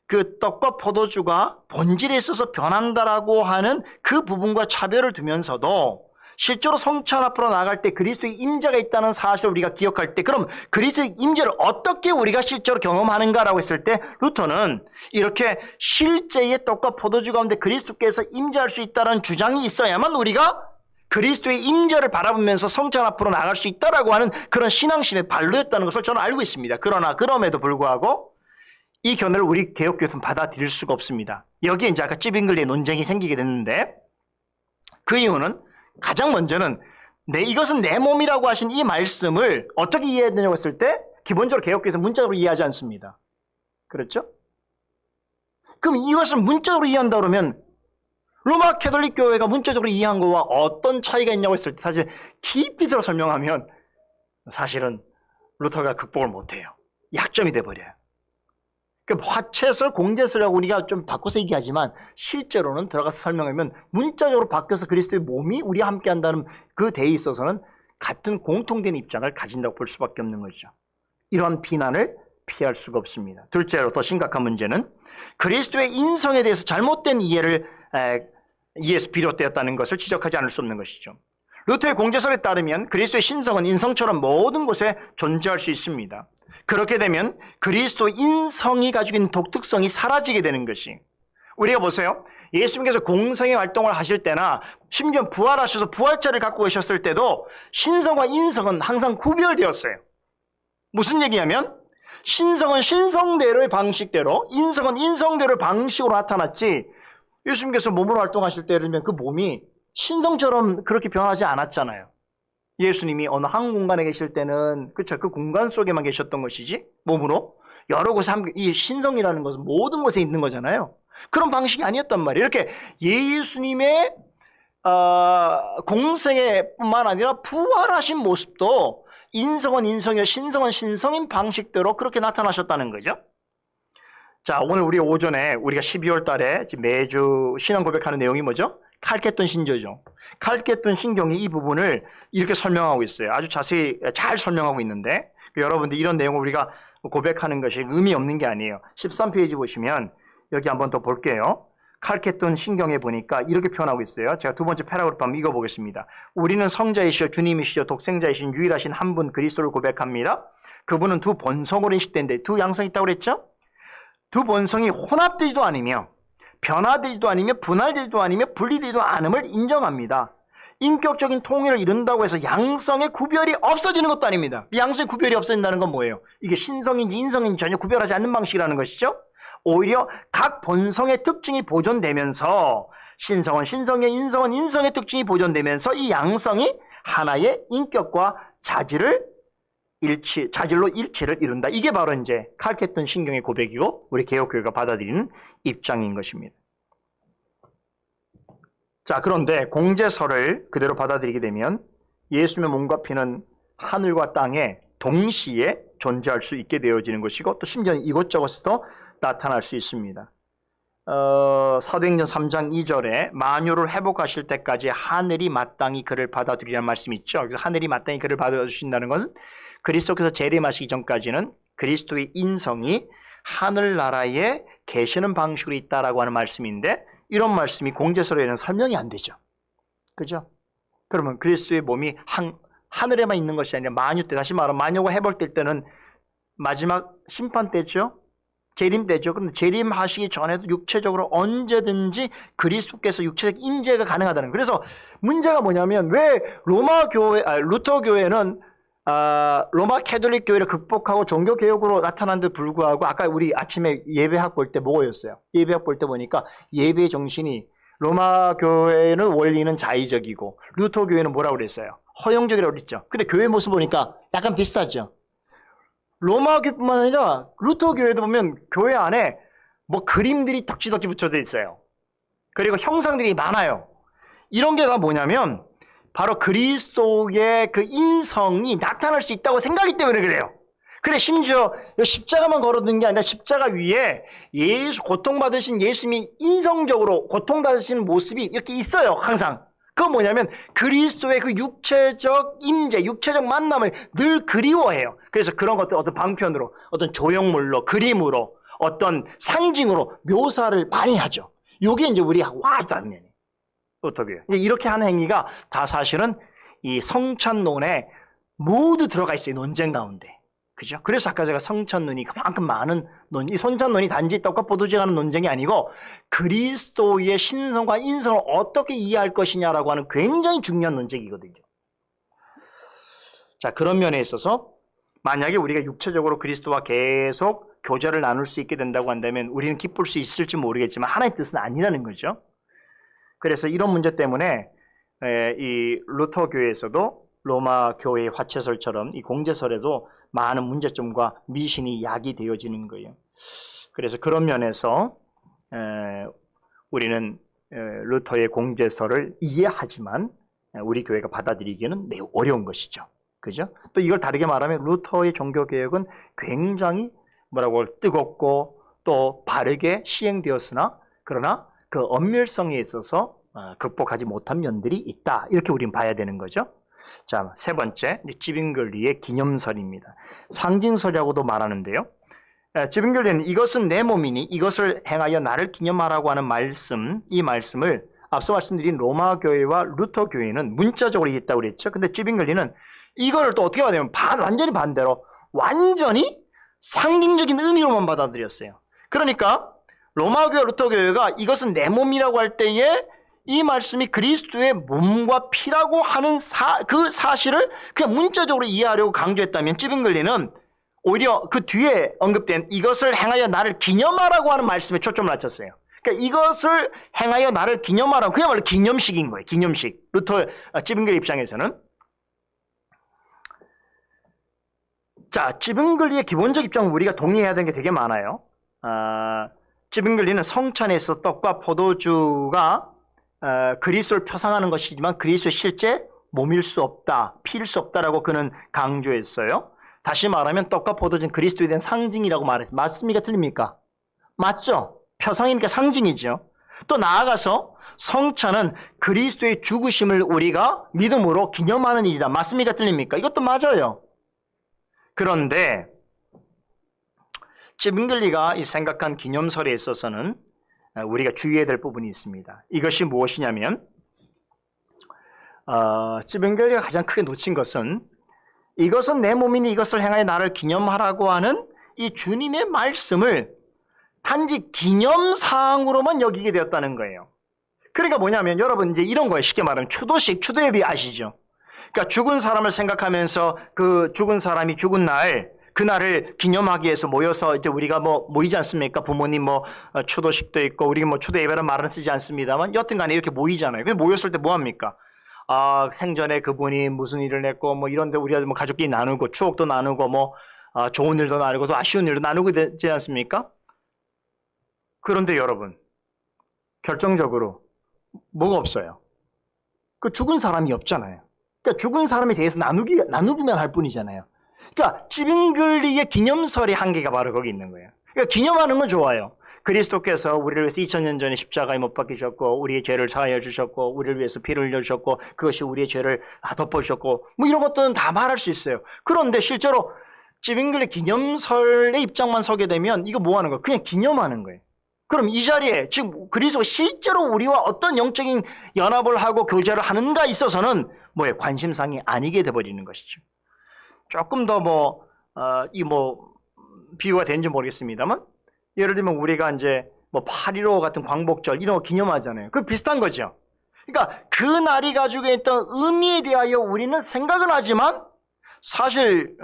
그 떡과 포도주가 본질에 있어서 변한다라고 하는 그 부분과 차별을 두면서도 실제로 성찬 앞으로 나갈 때 그리스도의 임재가 있다는 사실을 우리가 기억할 때, 그럼 그리스도의 임재를 어떻게 우리가 실제로 경험하는가라고 했을 때 루터는 이렇게 실제의 떡과 포도주 가운데 그리스도께서 임재할 수 있다는 주장이 있어야만 우리가 그리스도의 임재를 바라보면서 성찬 앞으로 나갈 수 있다라고 하는 그런 신앙심의 발로였다는 것을 저는 알고 있습니다. 그러나 그럼에도 불구하고 이 견해를 우리 개혁교회는 받아들일 수가 없습니다. 여기에 이제 아까 찌빙글리의 논쟁이 생기게 됐는데, 그 이유는 가장 먼저는 이것은 내 몸이라고 하신 이 말씀을 어떻게 이해해야 되냐고 했을 때 기본적으로 개혁교회에서 문자적으로 이해하지 않습니다. 그렇죠? 그럼 이것을 문자적으로 이해한다 그러면 로마 캐톨릭 교회가 문자적으로 이해한 거와 어떤 차이가 있냐고 했을 때 사실 깊이 들어 설명하면 사실은 루터가 극복을 못해요. 약점이 돼버려요. 그 화채설, 공제설이라고 우리가 좀 바꿔서 얘기하지만 실제로는 들어가서 설명하면 문자적으로 바뀌어서 그리스도의 몸이 우리와 함께 한다는 그 데에 있어서는 같은 공통된 입장을 가진다고 볼 수밖에 없는 거죠. 이런 비난을 피할 수가 없습니다. 둘째로 더 심각한 문제는 그리스도의 인성에 대해서 잘못된 이해에서 비롯되었다는 것을 지적하지 않을 수 없는 것이죠. 루터의 공제설에 따르면 그리스도의 신성은 인성처럼 모든 곳에 존재할 수 있습니다. 그렇게 되면 그리스도 인성이 가지고 있는 독특성이 사라지게 되는 것이, 우리가 보세요. 예수님께서 공생의 활동을 하실 때나 심지어 부활하셔서 부활체를 갖고 계셨을 때도 신성과 인성은 항상 구별되었어요. 무슨 얘기냐면 신성은 신성대로의 방식대로, 인성은 인성대로의 방식으로 나타났지, 예수님께서 몸으로 활동하실 때 예를 들면 그 몸이 신성처럼 그렇게 변하지 않았잖아요. 예수님이 어느 한 공간에 계실 때는 그쵸, 그 공간 속에만 계셨던 것이지 몸으로 여러 곳에 이 신성이라는 것은 모든 곳에 있는 거잖아요. 그런 방식이 아니었단 말이에요. 이렇게 예수님의 공생애 뿐만 아니라 부활하신 모습도 인성은 인성이요 신성은 신성인 방식대로 그렇게 나타나셨다는 거죠. 자, 오늘 우리 오전에 우리가 12월 달에 매주 신앙 고백하는 내용이 뭐죠? 칼케톤 신조죠. 칼케톤 신경이 이 부분을 이렇게 설명하고 있어요. 아주 자세히 잘 설명하고 있는데, 여러분들 이런 내용을 우리가 고백하는 것이 의미 없는 게 아니에요. 13페이지 보시면 여기 한번 더 볼게요. 칼케톤 신경에 보니까 이렇게 표현하고 있어요. 제가 두 번째 패러그래프 한번 읽어보겠습니다. 우리는 성자이시여 주님이시여 독생자이신 유일하신 한 분 그리스도를 고백합니다. 그분은 두 본성으로 인식된데, 두 양성이 있다고 그랬죠? 두 본성이 혼합되지도 않으며 변화되지도 않으며 분할되지도 않으며 분리되지도 않음을 인정합니다. 인격적인 통일을 이룬다고 해서 양성의 구별이 없어지는 것도 아닙니다. 양성의 구별이 없어진다는 건 뭐예요? 이게 신성인지 인성인지 전혀 구별하지 않는 방식이라는 것이죠. 오히려 각 본성의 특징이 보존되면서 신성은 신성의, 인성은 인성의 특징이 보존되면서 이 양성이 하나의 인격과 자질로 일치를 이룬다. 이게 바로 이제 칼케톤 신경의 고백이고 우리 개혁교회가 받아들이는 입장인 것입니다. 자, 그런데 공제설을 그대로 받아들이게 되면 예수님의 몸과 피는 하늘과 땅에 동시에 존재할 수 있게 되어지는 것이고 또 심지어 이곳저곳에서 나타날 수 있습니다. 사도행전 3장 2절에 만유를 회복하실 때까지 하늘이 마땅히 그를 받아들이라는 말씀이 있죠. 그래서 하늘이 마땅히 그를 받아주신다는 것은 그리스도께서 재림하시기 전까지는 그리스도의 인성이 하늘나라에 계시는 방식으로 있다라고 하는 말씀인데 이런 말씀이 공제설에는 설명이 안 되죠. 그죠? 그러면 그리스도의 몸이 하늘에만 있는 것이 아니라 만유 때, 다시 말하면 만유가 회복될 때는 마지막 심판 때죠. 재림 때죠. 그런데 재림하시기 전에도 육체적으로 언제든지 그리스도께서 육체적 임재가 가능하다는 거예요. 그래서 문제가 뭐냐면 왜 루터 교회는 로마 캐톨릭 교회를 극복하고 종교개혁으로 나타난 데 불구하고 아까 우리 아침에 예배학 볼 때 뭐였어요? 예배학 볼 때 보니까 예배의 정신이 로마 교회는 원리는 자의적이고 루터 교회는 뭐라고 그랬어요? 허용적이라고 그랬죠. 근데 교회 모습 보니까 약간 비슷하죠. 로마 교회뿐만 아니라 루터 교회도 보면 교회 안에 뭐 그림들이 덕지덕지 붙여져 있어요. 그리고 형상들이 많아요. 이런 게 다 뭐냐면 바로 그리스도의 그 인성이 나타날 수 있다고 생각하기 때문에 그래요. 그래 심지어 십자가만 걸어둔 게 아니라 십자가 위에 고통받으신 예수님이 인성적으로 고통받으시는 모습이 이렇게 있어요. 항상. 그건 뭐냐면 그리스도의 그 육체적 임재, 육체적 만남을 늘 그리워해요. 그래서 그런 것들 어떤 방편으로, 어떤 조형물로, 그림으로, 어떤 상징으로 묘사를 많이 하죠. 이게 이제 우리가 와닿는 면이에요. 어떻게 이렇게 하는 행위가 다 사실은 이 성찬론에 모두 들어가 있어요. 논쟁 가운데. 그죠? 그래서 아까 제가 성찬론이 그만큼 많은 이 성찬론이 단지 떡과 포도주에 관한 논쟁이 아니고 그리스도의 신성과 인성을 어떻게 이해할 것이냐라고 하는 굉장히 중요한 논쟁이거든요. 자, 그런 면에 있어서 만약에 우리가 육체적으로 그리스도와 계속 교제를 나눌 수 있게 된다고 한다면 우리는 기쁠 수 있을지 모르겠지만 하나님의 뜻은 아니라는 거죠. 그래서 이런 문제 때문에 이 루터 교회에서도 로마 교회의 화채설처럼 이 공제설에도 많은 문제점과 미신이 야기되어지는 거예요. 그래서 그런 면에서 우리는 루터의 공제설을 이해하지만 우리 교회가 받아들이기는 매우 어려운 것이죠. 그죠? 또 이걸 다르게 말하면 루터의 종교개혁은 굉장히 뜨겁고 또 바르게 시행되었으나 그러나 그 엄밀성에 있어서 극복하지 못한 면들이 있다. 이렇게 우리는 봐야 되는 거죠. 자, 세 번째, 지빙글리의 기념설입니다. 상징설이라고도 말하는데요. 지빙글리는 이것은 내 몸이니 이것을 행하여 나를 기념하라고 하는 말씀, 이 말씀을 앞서 말씀드린 로마 교회와 루터 교회는 문자적으로 이해했다고 그랬죠. 근데 지빙글리는 이거를 또 어떻게 받아들이면 완전히 반대로 완전히 상징적인 의미로만 받아들였어요. 그러니까 로마 교회, 루터 교회가 이것은 내 몸이라고 할 때에 이 말씀이 그리스도의 몸과 피라고 하는 그 사실을 그냥 문자적으로 이해하려고 강조했다면 지빙글리는 오히려 그 뒤에 언급된 이것을 행하여 나를 기념하라고 하는 말씀에 초점을 맞췄어요. 그러니까 이것을 행하여 나를 기념하라고 그야말로 기념식인 거예요. 기념식. 루터 지빙글리 입장에서는. 자, 지빙글리의 기본적 입장은 우리가 동의해야 되는 게 되게 많아요. 지빙글리는 성찬에서 떡과 포도주가 그리스도를 표상하는 것이지만 그리스도의 실제 몸일 수 없다, 피일 수 없다라고 그는 강조했어요. 다시 말하면 떡과 포도주는 그리스도에 대한 상징이라고 말했어요. 맞습니까? 틀립니까? 맞죠? 표상이니까 상징이죠. 또 나아가서 성찬은 그리스도의 죽으심을 우리가 믿음으로 기념하는 일이다. 맞습니까? 틀립니까? 이것도 맞아요. 그런데 지빙글리가 생각한 기념설에 있어서는 우리가 주의해야 될 부분이 있습니다. 이것이 무엇이냐면 지빙글리가 가장 크게 놓친 것은 이것은 내 몸이니 이것을 행하여 나를 기념하라고 하는 이 주님의 말씀을 단지 기념사항으로만 여기게 되었다는 거예요. 그러니까 뭐냐면 여러분 이제 이런 거예요. 쉽게 말하면 추도 예비 아시죠? 그러니까 죽은 사람을 생각하면서 그 죽은 사람이 죽은 날 그날을 기념하기 위해서 모여서 이제 우리가 뭐 모이지 않습니까? 부모님 뭐 추도식도 있고 우리 뭐 추도 예배라는 말은 쓰지 않습니다만 여튼간에 이렇게 모이잖아요. 근데 모였을 때 뭐 합니까? 아, 생전에 그분이 무슨 일을 했고 뭐 이런데 우리가 뭐 가족끼리 나누고 추억도 나누고 뭐 좋은 일도 나누고 또 아쉬운 일도 나누고 되지 않습니까? 그런데 여러분 결정적으로 뭐가 없어요. 그 죽은 사람이 없잖아요. 그러니까 죽은 사람에 대해서 나누기만 할 뿐이잖아요. 그러니까 찌빙글리의 기념설의 한계가 바로 거기 있는 거예요. 그러니까 기념하는 건 좋아요. 그리스도께서 우리를 위해서 2000년 전에 십자가에 못 박히셨고 우리의 죄를 사하여 주셨고 우리를 위해서 피를 흘려주셨고 그것이 우리의 죄를 덮어주셨고 뭐 이런 것들은 다 말할 수 있어요. 그런데 실제로 찌빙글리 기념설의 입장만 서게 되면 이거 뭐 하는 거예요? 그냥 기념하는 거예요. 그럼 이 자리에 지금 그리스도가 실제로 우리와 어떤 영적인 연합을 하고 교제를 하는가 있어서는 뭐예요? 관심상이 아니게 돼버리는 것이죠. 조금 더 비유가 되는지 모르겠습니다만 예를 들면 우리가 이제 뭐 8.15 같은 광복절 이런 거 기념하잖아요. 그 비슷한 거죠. 그러니까 그 날이 가지고 있던 의미에 대하여 우리는 생각은 하지만 사실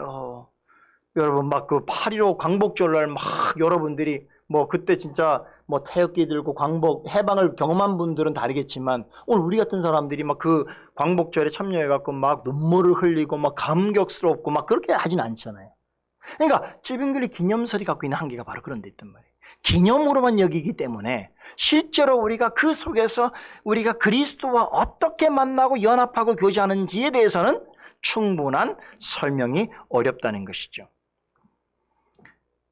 여러분 막 그 8.15 광복절날 막 여러분들이 뭐 그때 진짜 뭐 태극기 들고 광복 해방을 경험한 분들은 다르겠지만 오늘 우리 같은 사람들이 막 그 광복절에 참여해갖고 막 눈물을 흘리고 막 감격스럽고 막 그렇게 하진 않잖아요. 그러니까 찌빙글리 기념설이 갖고 있는 한계가 바로 그런 데 있단 말이에요. 기념으로만 여기기 때문에 실제로 우리가 그 속에서 우리가 그리스도와 어떻게 만나고 연합하고 교제하는지에 대해서는 충분한 설명이 어렵다는 것이죠.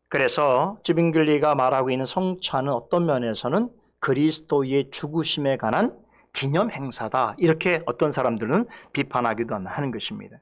그래서 찌빙글리가 말하고 있는 성찬은 어떤 면에서는 그리스도의 죽으심에 관한 기념 행사다. 이렇게 어떤 사람들은 비판하기도 하는 것입니다.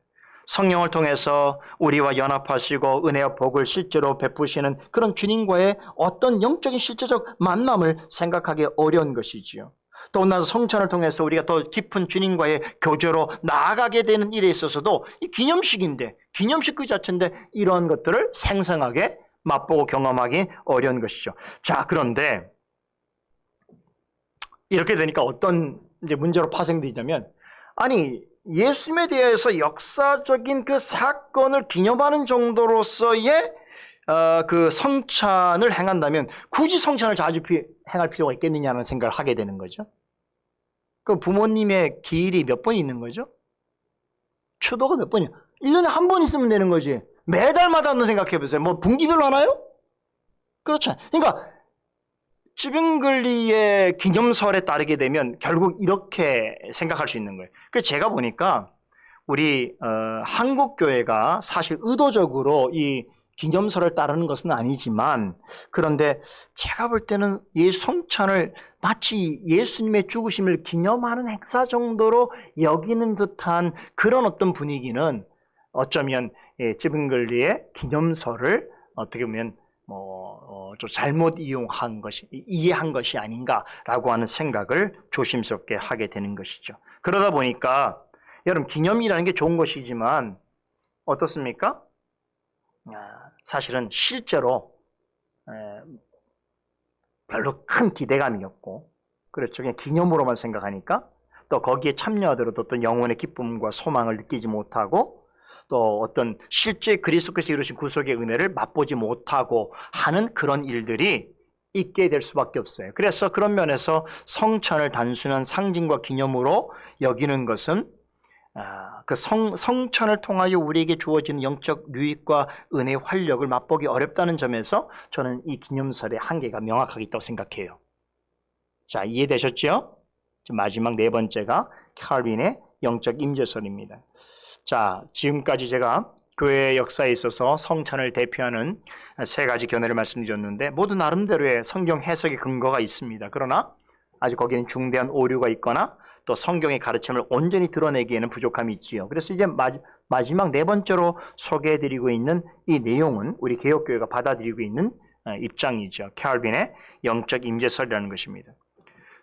성령을 통해서 우리와 연합하시고 은혜와 복을 실제로 베푸시는 그런 주님과의 어떤 영적인 실제적 만남을 생각하기 어려운 것이지요. 더군다나 성찬을 통해서 우리가 더 깊은 주님과의 교제로 나아가게 되는 일에 있어서도 이 기념식인데 기념식 그 자체인데 이런 것들을 생생하게 맛보고 경험하기 어려운 것이죠. 자, 그런데 이렇게 되니까 어떤 이제 문제로 파생되냐면 아니 예수님에 대해서 역사적인 그 사건을 기념하는 정도로서의 그 성찬을 행한다면 굳이 성찬을 자주 행할 필요가 있겠느냐는 생각을 하게 되는 거죠. 그 부모님의 기일이 몇 번 있는 거죠? 추도가 몇 번이야? 1년에 한 번 있으면 되는 거지. 매달마다 한번 생각해 보세요. 뭐 분기별로 하나요? 그렇죠. 그러니까 찌빙글리의 기념설에 따르게 되면 결국 이렇게 생각할 수 있는 거예요. 그래서 제가 보니까 우리 한국 교회가 사실 의도적으로 이 기념설을 따르는 것은 아니지만 그런데 제가 볼 때는 성찬을 마치 예수님의 죽으심을 기념하는 행사 정도로 여기는 듯한 그런 어떤 분위기는 어쩌면 찌빙글리의 기념설을 어떻게 보면 좀 잘못 이해한 것이 아닌가라고 하는 생각을 조심스럽게 하게 되는 것이죠. 그러다 보니까 여러분 기념이라는 게 좋은 것이지만 어떻습니까? 사실은 실제로 별로 큰 기대감이 없고 그렇죠. 그냥 기념으로만 생각하니까 또 거기에 참여하더라도 어떤 영혼의 기쁨과 소망을 느끼지 못하고 또 어떤 실제 그리스도께서 이루신 구속의 은혜를 맛보지 못하고 하는 그런 일들이 있게 될 수밖에 없어요. 그래서 그런 면에서 성찬을 단순한 상징과 기념으로 여기는 것은 그 성찬을 통하여 우리에게 주어지는 영적 유익과 은혜의 활력을 맛보기 어렵다는 점에서 저는 이 기념설의 한계가 명확하게 있다고 생각해요. 자, 이해되셨죠? 마지막 네 번째가 칼빈의 영적 임재설입니다. 자, 지금까지 제가 교회의 역사에 있어서 성찬을 대표하는 세 가지 견해를 말씀드렸는데 모두 나름대로의 성경 해석의 근거가 있습니다. 그러나 아직 거기는 중대한 오류가 있거나 또 성경의 가르침을 온전히 드러내기에는 부족함이 있지요. 그래서 이제 마지막 네 번째로 소개해드리고 있는 이 내용은 우리 개혁교회가 받아들이고 있는 입장이죠. 칼빈의 영적 임재설이라는 것입니다.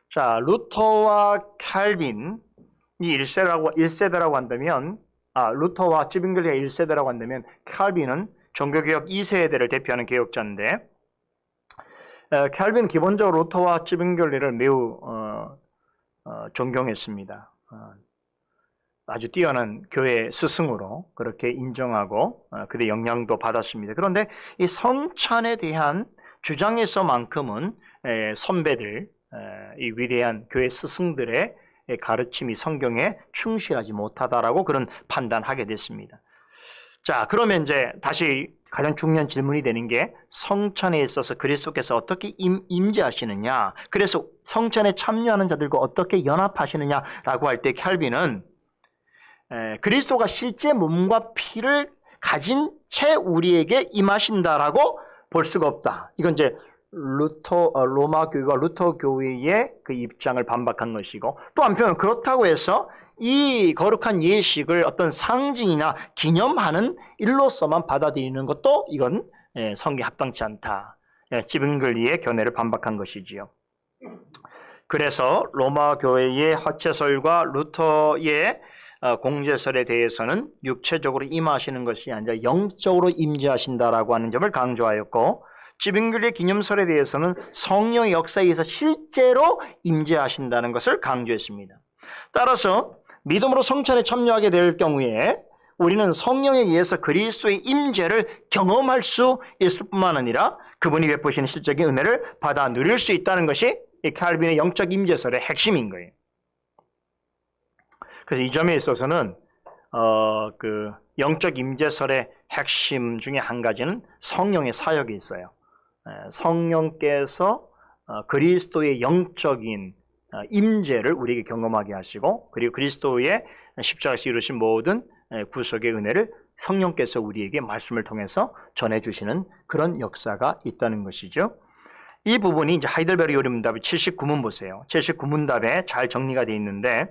자, 루터와 칼빈이 1세대라고 한다면 루터와 찌빙글리가 1세대라고 한다면 칼빈은 종교개혁 2세대를 대표하는 개혁자인데 칼빈은 기본적으로 루터와 찌빙글리를 매우 존경했습니다. 아주 뛰어난 교회 스승으로 그렇게 인정하고 그의 영향도 받았습니다. 그런데 이 성찬에 대한 주장에서만큼은 선배들, 이 위대한 교회 스승들의 가르침이 성경에 충실하지 못하다라고 그런 판단하게 됐습니다. 자, 그러면 이제 다시 가장 중요한 질문이 되는 게 성찬에 있어서 그리스도께서 어떻게 임재하시느냐, 그래서 성찬에 참여하는 자들과 어떻게 연합하시느냐라고 할 때 캘빈은 그리스도가 실제 몸과 피를 가진 채 우리에게 임하신다라고 볼 수가 없다. 이건 이제 로마 교회와 루터 교회의 그 입장을 반박한 것이고, 또 한편 그렇다고 해서 이 거룩한 예식을 어떤 상징이나 기념하는 일로서만 받아들이는 것도 이건 성경에 합당치 않다. 지빙글리의 견해를 반박한 것이지요. 그래서 로마 교회의 화채설과 루터의 공제설에 대해서는 육체적으로 임하시는 것이 아니라 영적으로 임재하신다라고 하는 점을 강조하였고, 지빙글리의 기념설에 대해서는 성령의 역사에 의해서 실제로 임재하신다는 것을 강조했습니다. 따라서 믿음으로 성찬에 참여하게 될 경우에 우리는 성령에 의해서 그리스도의 임재를 경험할 수 있을 뿐만 아니라 그분이 베푸시는 실적인 은혜를 받아 누릴 수 있다는 것이 이 칼빈의 영적 임재설의 핵심인 거예요. 그래서 이 점에 있어서는 그 영적 임재설의 핵심 중에 한 가지는 성령의 사역이 있어요. 성령께서 그리스도의 영적인 임재를 우리에게 경험하게 하시고, 그리고 그리스도의 십자가에서 이루신 모든 구속의 은혜를 성령께서 우리에게 말씀을 통해서 전해주시는 그런 역사가 있다는 것이죠. 이 부분이 이제 하이델베르 요리문답의 79문 보세요. 79문답에 잘 정리가 되어 있는데,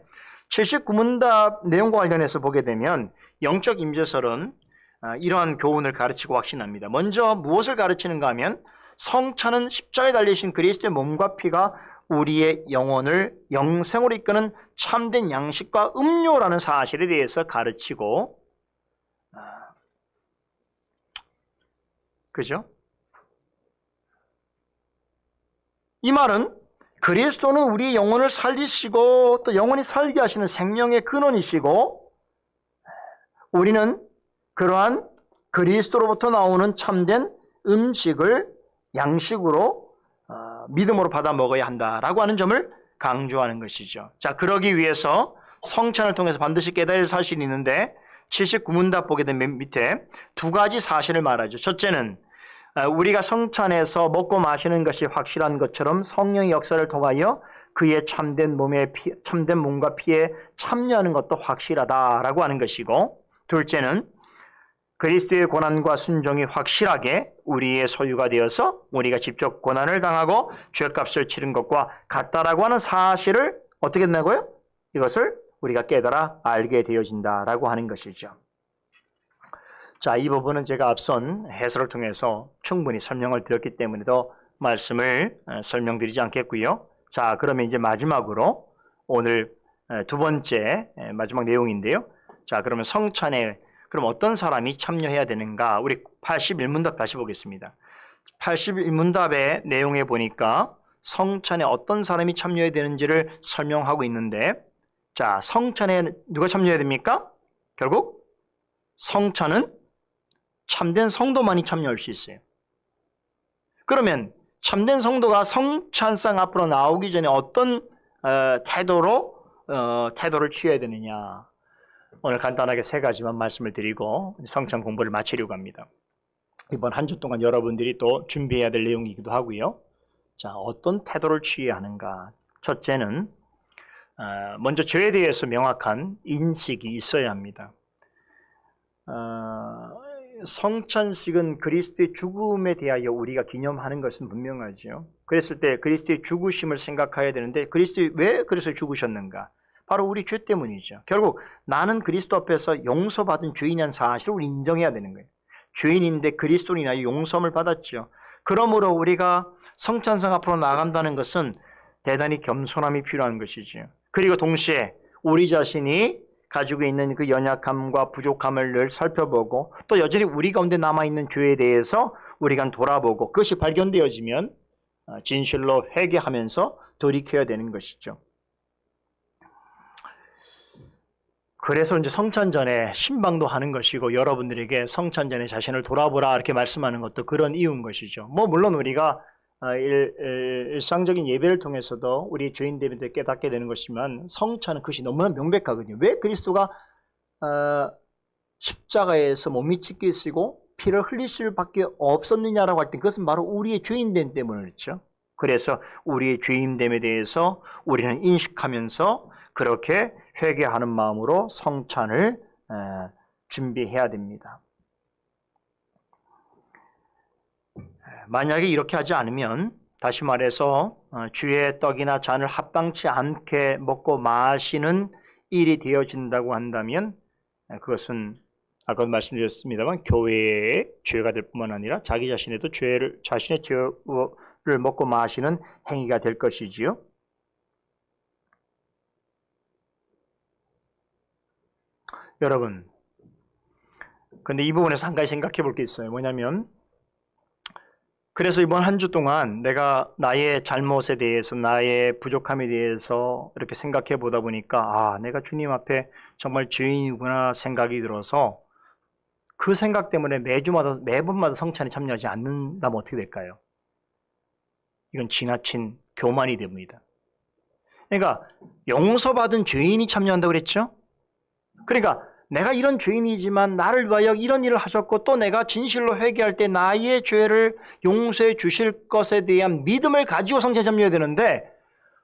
79문답 내용과 관련해서 보게 되면 영적 임재설은 이러한 교훈을 가르치고 확신합니다. 먼저 무엇을 가르치는가 하면 성찬은 십자가에 달리신 그리스도의 몸과 피가 우리의 영혼을 영생으로 이끄는 참된 양식과 음료라는 사실에 대해서 가르치고, 그죠? 이 말은 그리스도는 우리의 영혼을 살리시고 또 영혼이 살게 하시는 생명의 근원이시고, 우리는 그러한 그리스도로부터 나오는 참된 음식을 양식으로 믿음으로 받아 먹어야 한다라고 하는 점을 강조하는 것이죠. 자, 그러기 위해서 성찬을 통해서 반드시 깨달을 할 사실이 있는데 79문답 보게 되면 밑에 두 가지 사실을 말하죠. 첫째는 우리가 성찬에서 먹고 마시는 것이 확실한 것처럼 성령의 역사를 통하여 그의 참된 몸과 피에 참여하는 것도 확실하다라고 하는 것이고, 둘째는 그리스도의 고난과 순종이 확실하게 우리의 소유가 되어서 우리가 직접 고난을 당하고 죄값을 치른 것과 같다라고 하는 사실을 어떻게 된다고요? 이것을 우리가 깨달아 알게 되어진다라고 하는 것이죠. 자, 이 부분은 제가 앞선 해설을 통해서 충분히 설명을 드렸기 때문에 더 말씀을 설명드리지 않겠고요. 자, 그러면 이제 마지막으로 오늘 두 번째 마지막 내용인데요. 자, 그러면 성찬에 그럼 어떤 사람이 참여해야 되는가? 우리 81문답 다시 보겠습니다. 81문답의 내용에 보니까 성찬에 어떤 사람이 참여해야 되는지를 설명하고 있는데, 자, 성찬에 누가 참여해야 됩니까? 결국 성찬은 참된 성도만이 참여할 수 있어요. 그러면 참된 성도가 성찬상 앞으로 나오기 전에 어떤 태도를 취해야 되느냐? 오늘 간단하게 세 가지만 말씀을 드리고 성찬 공부를 마치려고 합니다. 이번 한 주 동안 여러분들이 또 준비해야 될 내용이기도 하고요. 자, 어떤 태도를 취해야 하는가? 첫째는 먼저 죄에 대해서 명확한 인식이 있어야 합니다. 성찬식은 그리스도의 죽음에 대하여 우리가 기념하는 것은 분명하죠. 그랬을 때 그리스도의 죽으심을 생각해야 되는데, 그리스도의 왜 그래서 죽으셨는가? 바로 우리 죄 때문이죠. 결국 나는 그리스도 앞에서 용서받은 죄인이라는 사실을 인정해야 되는 거예요. 죄인인데 그리스도로 인하여 용서함을 받았죠. 그러므로 우리가 성찬상 앞으로 나간다는 것은 대단히 겸손함이 필요한 것이죠. 그리고 동시에 우리 자신이 가지고 있는 그 연약함과 부족함을 늘 살펴보고, 또 여전히 우리 가운데 남아있는 죄에 대해서 우리가 돌아보고, 그것이 발견되어지면 진실로 회개하면서 돌이켜야 되는 것이죠. 그래서 이제 성찬 전에 신방도 하는 것이고 여러분들에게 성찬 전에 자신을 돌아보라 이렇게 말씀하는 것도 그런 이유인 것이죠. 뭐 물론 우리가 일상적인 예배를 통해서도 우리 죄인됨을 깨닫게 되는 것이지만 성찬은 그것이 너무나 명백하거든요. 왜 그리스도가 십자가에서 몸이 찢기시고 피를 흘릴 수밖에 없었느냐라고 할 때 그것은 바로 우리의 죄인됨 때문에 그렇죠. 그래서 우리의 죄인됨에 대해서 우리는 인식하면서 그렇게 회개하는 마음으로 성찬을 준비해야 됩니다. 만약에 이렇게 하지 않으면 다시 말해서 주의 떡이나 잔을 합당치 않게 먹고 마시는 일이 되어진다고 한다면 그것은 아까 말씀드렸습니다만 교회의 죄가 될 뿐만 아니라 자기 자신의 죄를 먹고 마시는 행위가 될 것이지요. 여러분, 근데 이 부분에서 한 가지 생각해 볼 게 있어요. 뭐냐면 그래서 이번 한 주 동안 내가 나의 잘못에 대해서 나의 부족함에 대해서 이렇게 생각해 보다 보니까 내가 주님 앞에 정말 죄인이구나 생각이 들어서 그 생각 때문에 매번마다 성찬에 참여하지 않는다면 어떻게 될까요? 이건 지나친 교만이 됩니다. 그러니까 용서받은 죄인이 참여한다고 그랬죠? 그러니까 내가 이런 죄인이지만 나를 위하여 이런 일을 하셨고 또 내가 진실로 회개할 때 나의 죄를 용서해 주실 것에 대한 믿음을 가지고 성찬에 참여해야 되는데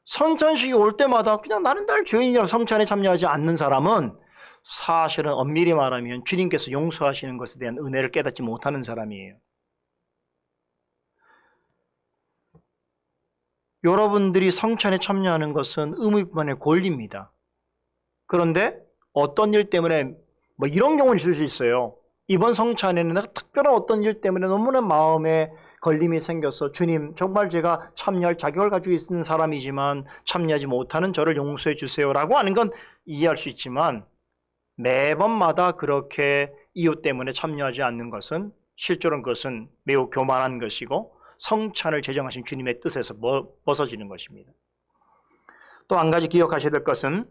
성찬식이 올 때마다 그냥 나는 날 죄인이라고 성찬에 참여하지 않는 사람은 사실은 엄밀히 말하면 주님께서 용서하시는 것에 대한 은혜를 깨닫지 못하는 사람이에요. 여러분들이 성찬에 참여하는 것은 의무뿐만의 권리입니다. 그런데 어떤 일 때문에 뭐 이런 경우는 있을 수 있어요. 이번 성찬에는 내가 특별한 어떤 일 때문에 너무나 마음에 걸림이 생겨서 주님 정말 제가 참여할 자격을 가지고 있는 사람이지만 참여하지 못하는 저를 용서해 주세요라고 하는 건 이해할 수 있지만 매번마다 그렇게 이유 때문에 참여하지 않는 것은 실제로는 그것은 매우 교만한 것이고 성찬을 제정하신 주님의 뜻에서 벗어지는 것입니다. 또 한 가지 기억하셔야 될 것은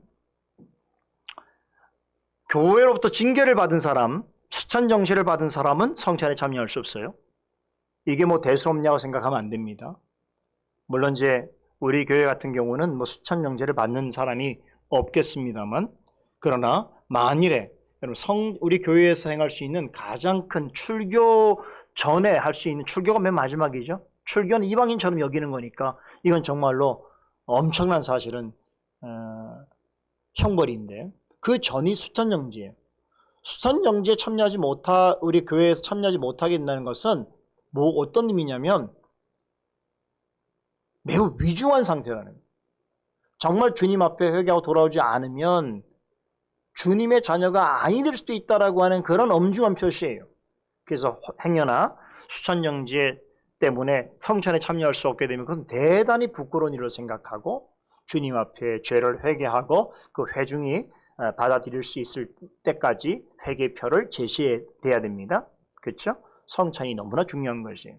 교회로부터 징계를 받은 사람, 수찬 정시를 받은 사람은 성찬에 참여할 수 없어요. 이게 뭐 대수롭냐고 생각하면 안 됩니다. 물론 이제 우리 교회 같은 경우는 뭐 수찬 정제를 받는 사람이 없겠습니다만 그러나 만일에 우리 교회에서 행할 수 있는 가장 큰 출교 전에 할 수 있는 출교가 맨 마지막이죠. 출교는 이방인처럼 여기는 거니까 이건 정말로 엄청난 사실은 형벌인데 그 전이 수찬정지예요. 수찬정지에 우리 교회에서 참여하지 못하게 된다는 것은 뭐 어떤 의미냐면 매우 위중한 상태라는 거예요. 정말 주님 앞에 회개하고 돌아오지 않으면 주님의 자녀가 아니 될 수도 있다라고 하는 그런 엄중한 표시예요. 그래서 행여나 수찬정지 때문에 성찬에 참여할 수 없게 되면 그것은 대단히 부끄러운 일로 생각하고 주님 앞에 죄를 회개하고 그 회중이 받아들일 수 있을 때까지 회개표를 제시해야 됩니다. 그렇죠? 성찬이 너무나 중요한 것이에요.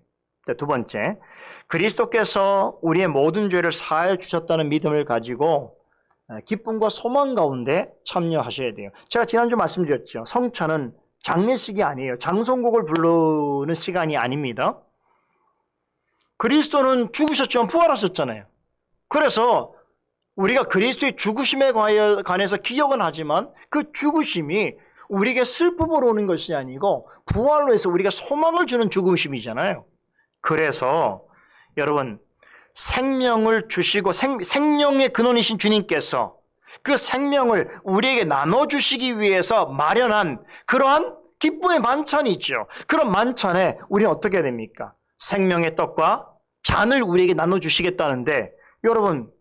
두 번째, 그리스도께서 우리의 모든 죄를 사하여 주셨다는 믿음을 가지고 기쁨과 소망 가운데 참여하셔야 돼요. 제가 지난주 말씀드렸죠. 성찬은 장례식이 아니에요. 장송곡을 부르는 시간이 아닙니다. 그리스도는 죽으셨지만 부활하셨잖아요. 그래서 우리가 그리스도의 죽으심에 관해서 기억은 하지만 그 죽으심이 우리에게 슬픔으로 오는 것이 아니고 부활로 해서 우리가 소망을 주는 죽으심이잖아요. 그래서 여러분 생명을 주시고 생명의 근원이신 주님께서 그 생명을 우리에게 나눠주시기 위해서 마련한 그러한 기쁨의 만찬이 있죠. 그런 만찬에 우리는 어떻게 해야 됩니까? 생명의 떡과 잔을 우리에게 나눠주시겠다는데 여러분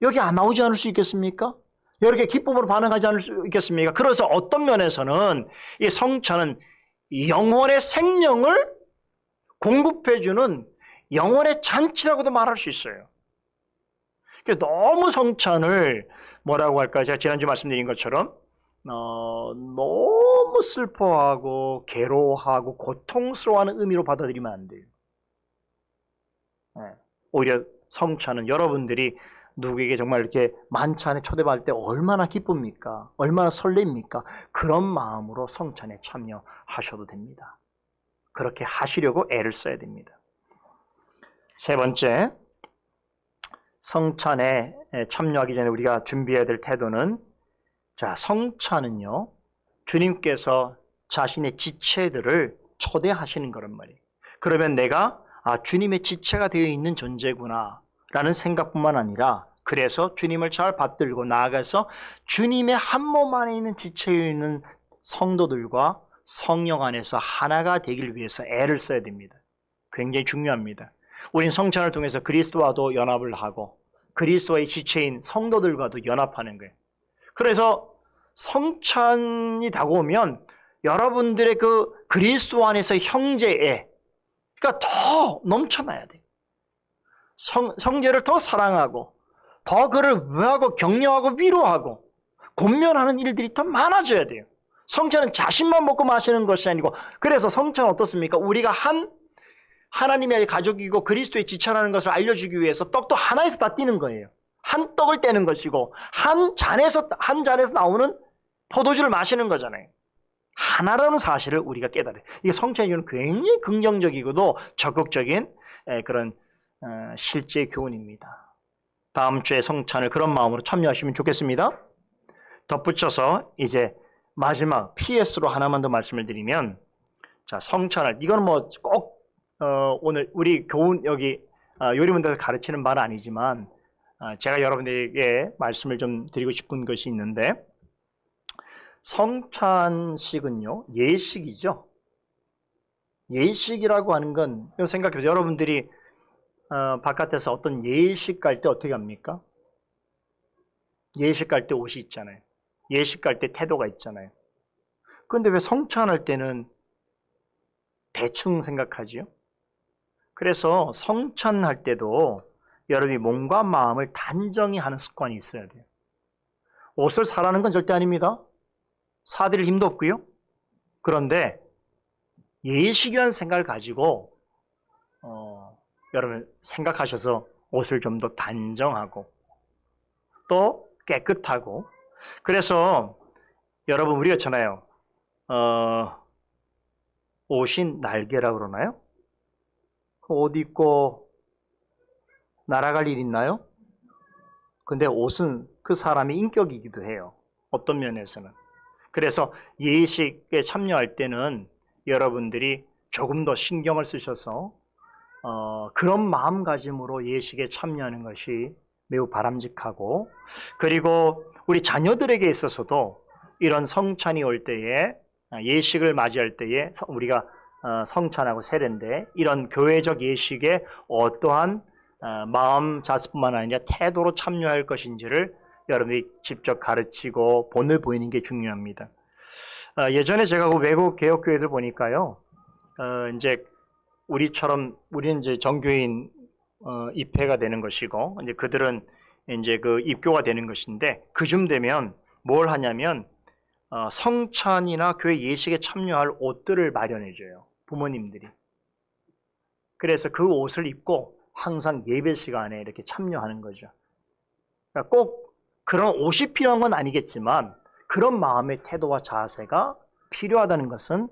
여기 안 나오지 않을 수 있겠습니까? 이렇게 기쁨으로 반응하지 않을 수 있겠습니까? 그래서 어떤 면에서는 이 성찬은 영혼의 생명을 공급해주는 영혼의 잔치라고도 말할 수 있어요. 너무 성찬을 뭐라고 할까요? 제가 지난주 말씀드린 것처럼 너무 슬퍼하고 괴로워하고 고통스러워하는 의미로 받아들이면 안 돼요. 오히려 성찬은 여러분들이 누구에게 정말 이렇게 만찬에 초대받을 때 얼마나 기쁩니까? 얼마나 설렙니까? 그런 마음으로 성찬에 참여하셔도 됩니다. 그렇게 하시려고 애를 써야 됩니다. 세 번째, 성찬에 참여하기 전에 우리가 준비해야 될 태도는, 자, 성찬은요, 주님께서 자신의 지체들을 초대하시는 거란 말이에요. 그러면 내가 주님의 지체가 되어 있는 존재구나 라는 생각뿐만 아니라, 그래서 주님을 잘 받들고 나아가서 주님의 한 몸 안에 있는 지체에 있는 성도들과 성령 안에서 하나가 되길 위해서 애를 써야 됩니다. 굉장히 중요합니다. 우린 성찬을 통해서 그리스도와도 연합을 하고 그리스도의 지체인 성도들과도 연합하는 거예요. 그래서 성찬이 다가오면 여러분들의 그 그리스도 안에서 형제애, 그러니까 더 넘쳐나야 돼요. 형제를 더 사랑하고 더 그를 위하고 격려하고 위로하고 권면하는 일들이 더 많아져야 돼요. 성찬은 자신만 먹고 마시는 것이 아니고, 그래서 성찬은 어떻습니까? 우리가 하나님의 가족이고 그리스도의 지체라는 것을 알려주기 위해서 떡도 하나에서 다 띄는 거예요. 한 떡을 떼는 것이고 한 잔에서 나오는 포도주를 마시는 거잖아요. 하나라는 사실을 우리가 깨달아요. 이게 성찬이 주는 굉장히 긍정적이고도 적극적인 그런 실제 교훈입니다. 다음 주에 성찬을 그런 마음으로 참여하시면 좋겠습니다. 덧붙여서 이제 마지막 PS로 하나만 더 말씀을 드리면, 자, 성찬을, 이건 뭐 꼭 오늘 우리 교훈 여기 요리문답을 가르치는 말은 아니지만 제가 여러분들에게 말씀을 좀 드리고 싶은 것이 있는데, 성찬식은요 예식이죠. 예식이라고 하는 건 생각해보세요. 여러분들이 바깥에서 어떤 예식 갈 때 어떻게 합니까? 예식 갈 때 옷이 있잖아요. 예식 갈 때 태도가 있잖아요. 그런데 왜 성찬할 때는 대충 생각하지요? 그래서 성찬할 때도 여러분이 몸과 마음을 단정히 하는 습관이 있어야 돼요. 옷을 사라는 건 절대 아닙니다. 사드릴 힘도 없고요. 그런데 예식이라는 생각을 가지고 여러분 생각하셔서 옷을 좀 더 단정하고 또 깨끗하고, 그래서 여러분 우리가 있잖아요. 옷이 날개라고 그러나요? 옷 입고 날아갈 일 있나요? 근데 옷은 그 사람의 인격이기도 해요. 어떤 면에서는. 그래서 예식에 참여할 때는 여러분들이 조금 더 신경을 쓰셔서 그런 마음가짐으로 예식에 참여하는 것이 매우 바람직하고, 그리고 우리 자녀들에게 있어서도 이런 성찬이 올 때에, 예식을 맞이할 때에 우리가 성찬하고 세례인데, 이런 교회적 예식에 어떠한 마음 자세뿐만 아니라 태도로 참여할 것인지를 여러분이 직접 가르치고 본을 보이는 게 중요합니다. 예전에 제가 그 외국 개혁교회들 보니까요, 이제 우리는 이제 정교인 입회가 되는 것이고, 이제 그들은 이제 그 입교가 되는 것인데, 그쯤 되면 뭘 하냐면 성찬이나 교회 예식에 참여할 옷들을 마련해줘요, 부모님들이. 그래서 그 옷을 입고 항상 예배 시간에 이렇게 참여하는 거죠. 그러니까 꼭 그런 옷이 필요한 건 아니겠지만 그런 마음의 태도와 자세가 필요하다는 것은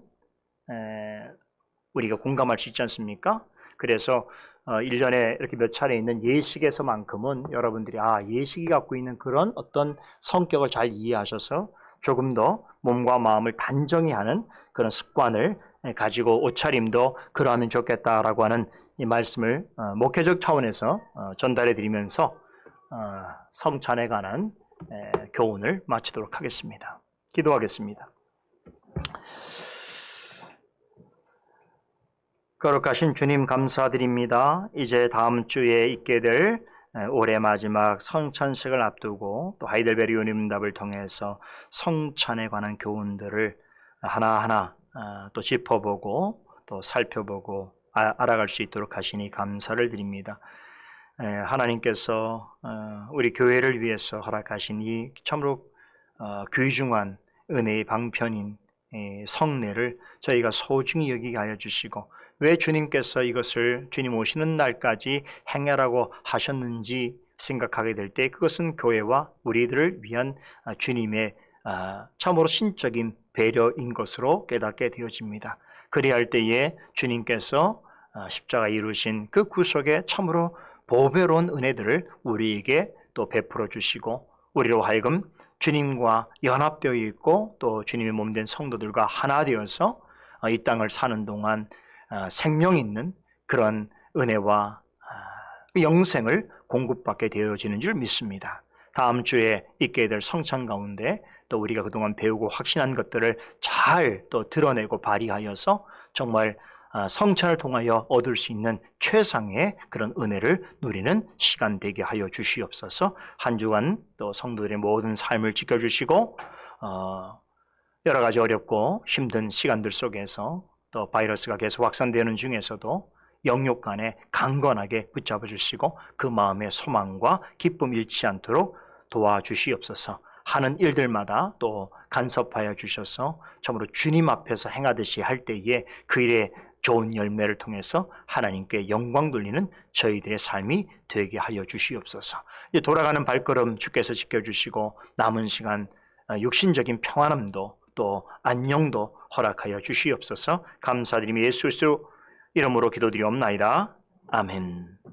우리가 공감할 수 있지 않습니까? 그래서 1년에 이렇게 몇 차례 있는 예식에서만큼은 여러분들이 예식이 갖고 있는 그런 어떤 성격을 잘 이해하셔서 조금 더 몸과 마음을 단정히 하는 그런 습관을 가지고 옷차림도 그러하면 좋겠다라고 하는 이 말씀을 목회적 차원에서 전달해 드리면서 성찬에 관한 교훈을 마치도록 하겠습니다. 기도하겠습니다. 거룩하신 주님 감사드립니다. 이제 다음 주에 있게 될 올해 마지막 성찬식을 앞두고 또 하이델베르 요리문답을 통해서 성찬에 관한 교훈들을 하나하나 또 짚어보고 또 살펴보고 알아갈 수 있도록 하시니 감사를 드립니다. 하나님께서 우리 교회를 위해서 허락하신 이 참으로 귀중한 은혜의 방편인 성례를 저희가 소중히 여기게 하여 주시고, 왜 주님께서 이것을 주님 오시는 날까지 행하라고 하셨는지 생각하게 될 때 그것은 교회와 우리들을 위한 주님의 참으로 신적인 배려인 것으로 깨닫게 되어집니다. 그리할 때에 주님께서 십자가 이루신 그 구속의 참으로 보배로운 은혜들을 우리에게 또 베풀어 주시고 우리로 하여금 주님과 연합되어 있고 또 주님의 몸된 성도들과 하나 되어서 이 땅을 사는 동안 생명 있는 그런 은혜와 영생을 공급받게 되어지는 줄 믿습니다. 다음 주에 있게 될 성찬 가운데 또 우리가 그동안 배우고 확신한 것들을 잘 또 드러내고 발휘하여서 정말 성찬을 통하여 얻을 수 있는 최상의 그런 은혜를 누리는 시간 되게 하여 주시옵소서. 한 주간 또 성도들의 모든 삶을 지켜주시고 여러 가지 어렵고 힘든 시간들 속에서 또 바이러스가 계속 확산되는 중에서도 영육 간에 강건하게 붙잡아 주시고 그 마음의 소망과 기쁨 잃지 않도록 도와주시옵소서. 하는 일들마다 또 간섭하여 주셔서 참으로 주님 앞에서 행하듯이 할 때에 그 일의 좋은 열매를 통해서 하나님께 영광 돌리는 저희들의 삶이 되게 하여 주시옵소서. 이제 돌아가는 발걸음 주께서 지켜주시고 남은 시간 육신적인 평안함도 또 안녕도 허락하여 주시옵소서. 감사드리며 예수 그리스도 이름으로 기도드리옵나이다. 아멘.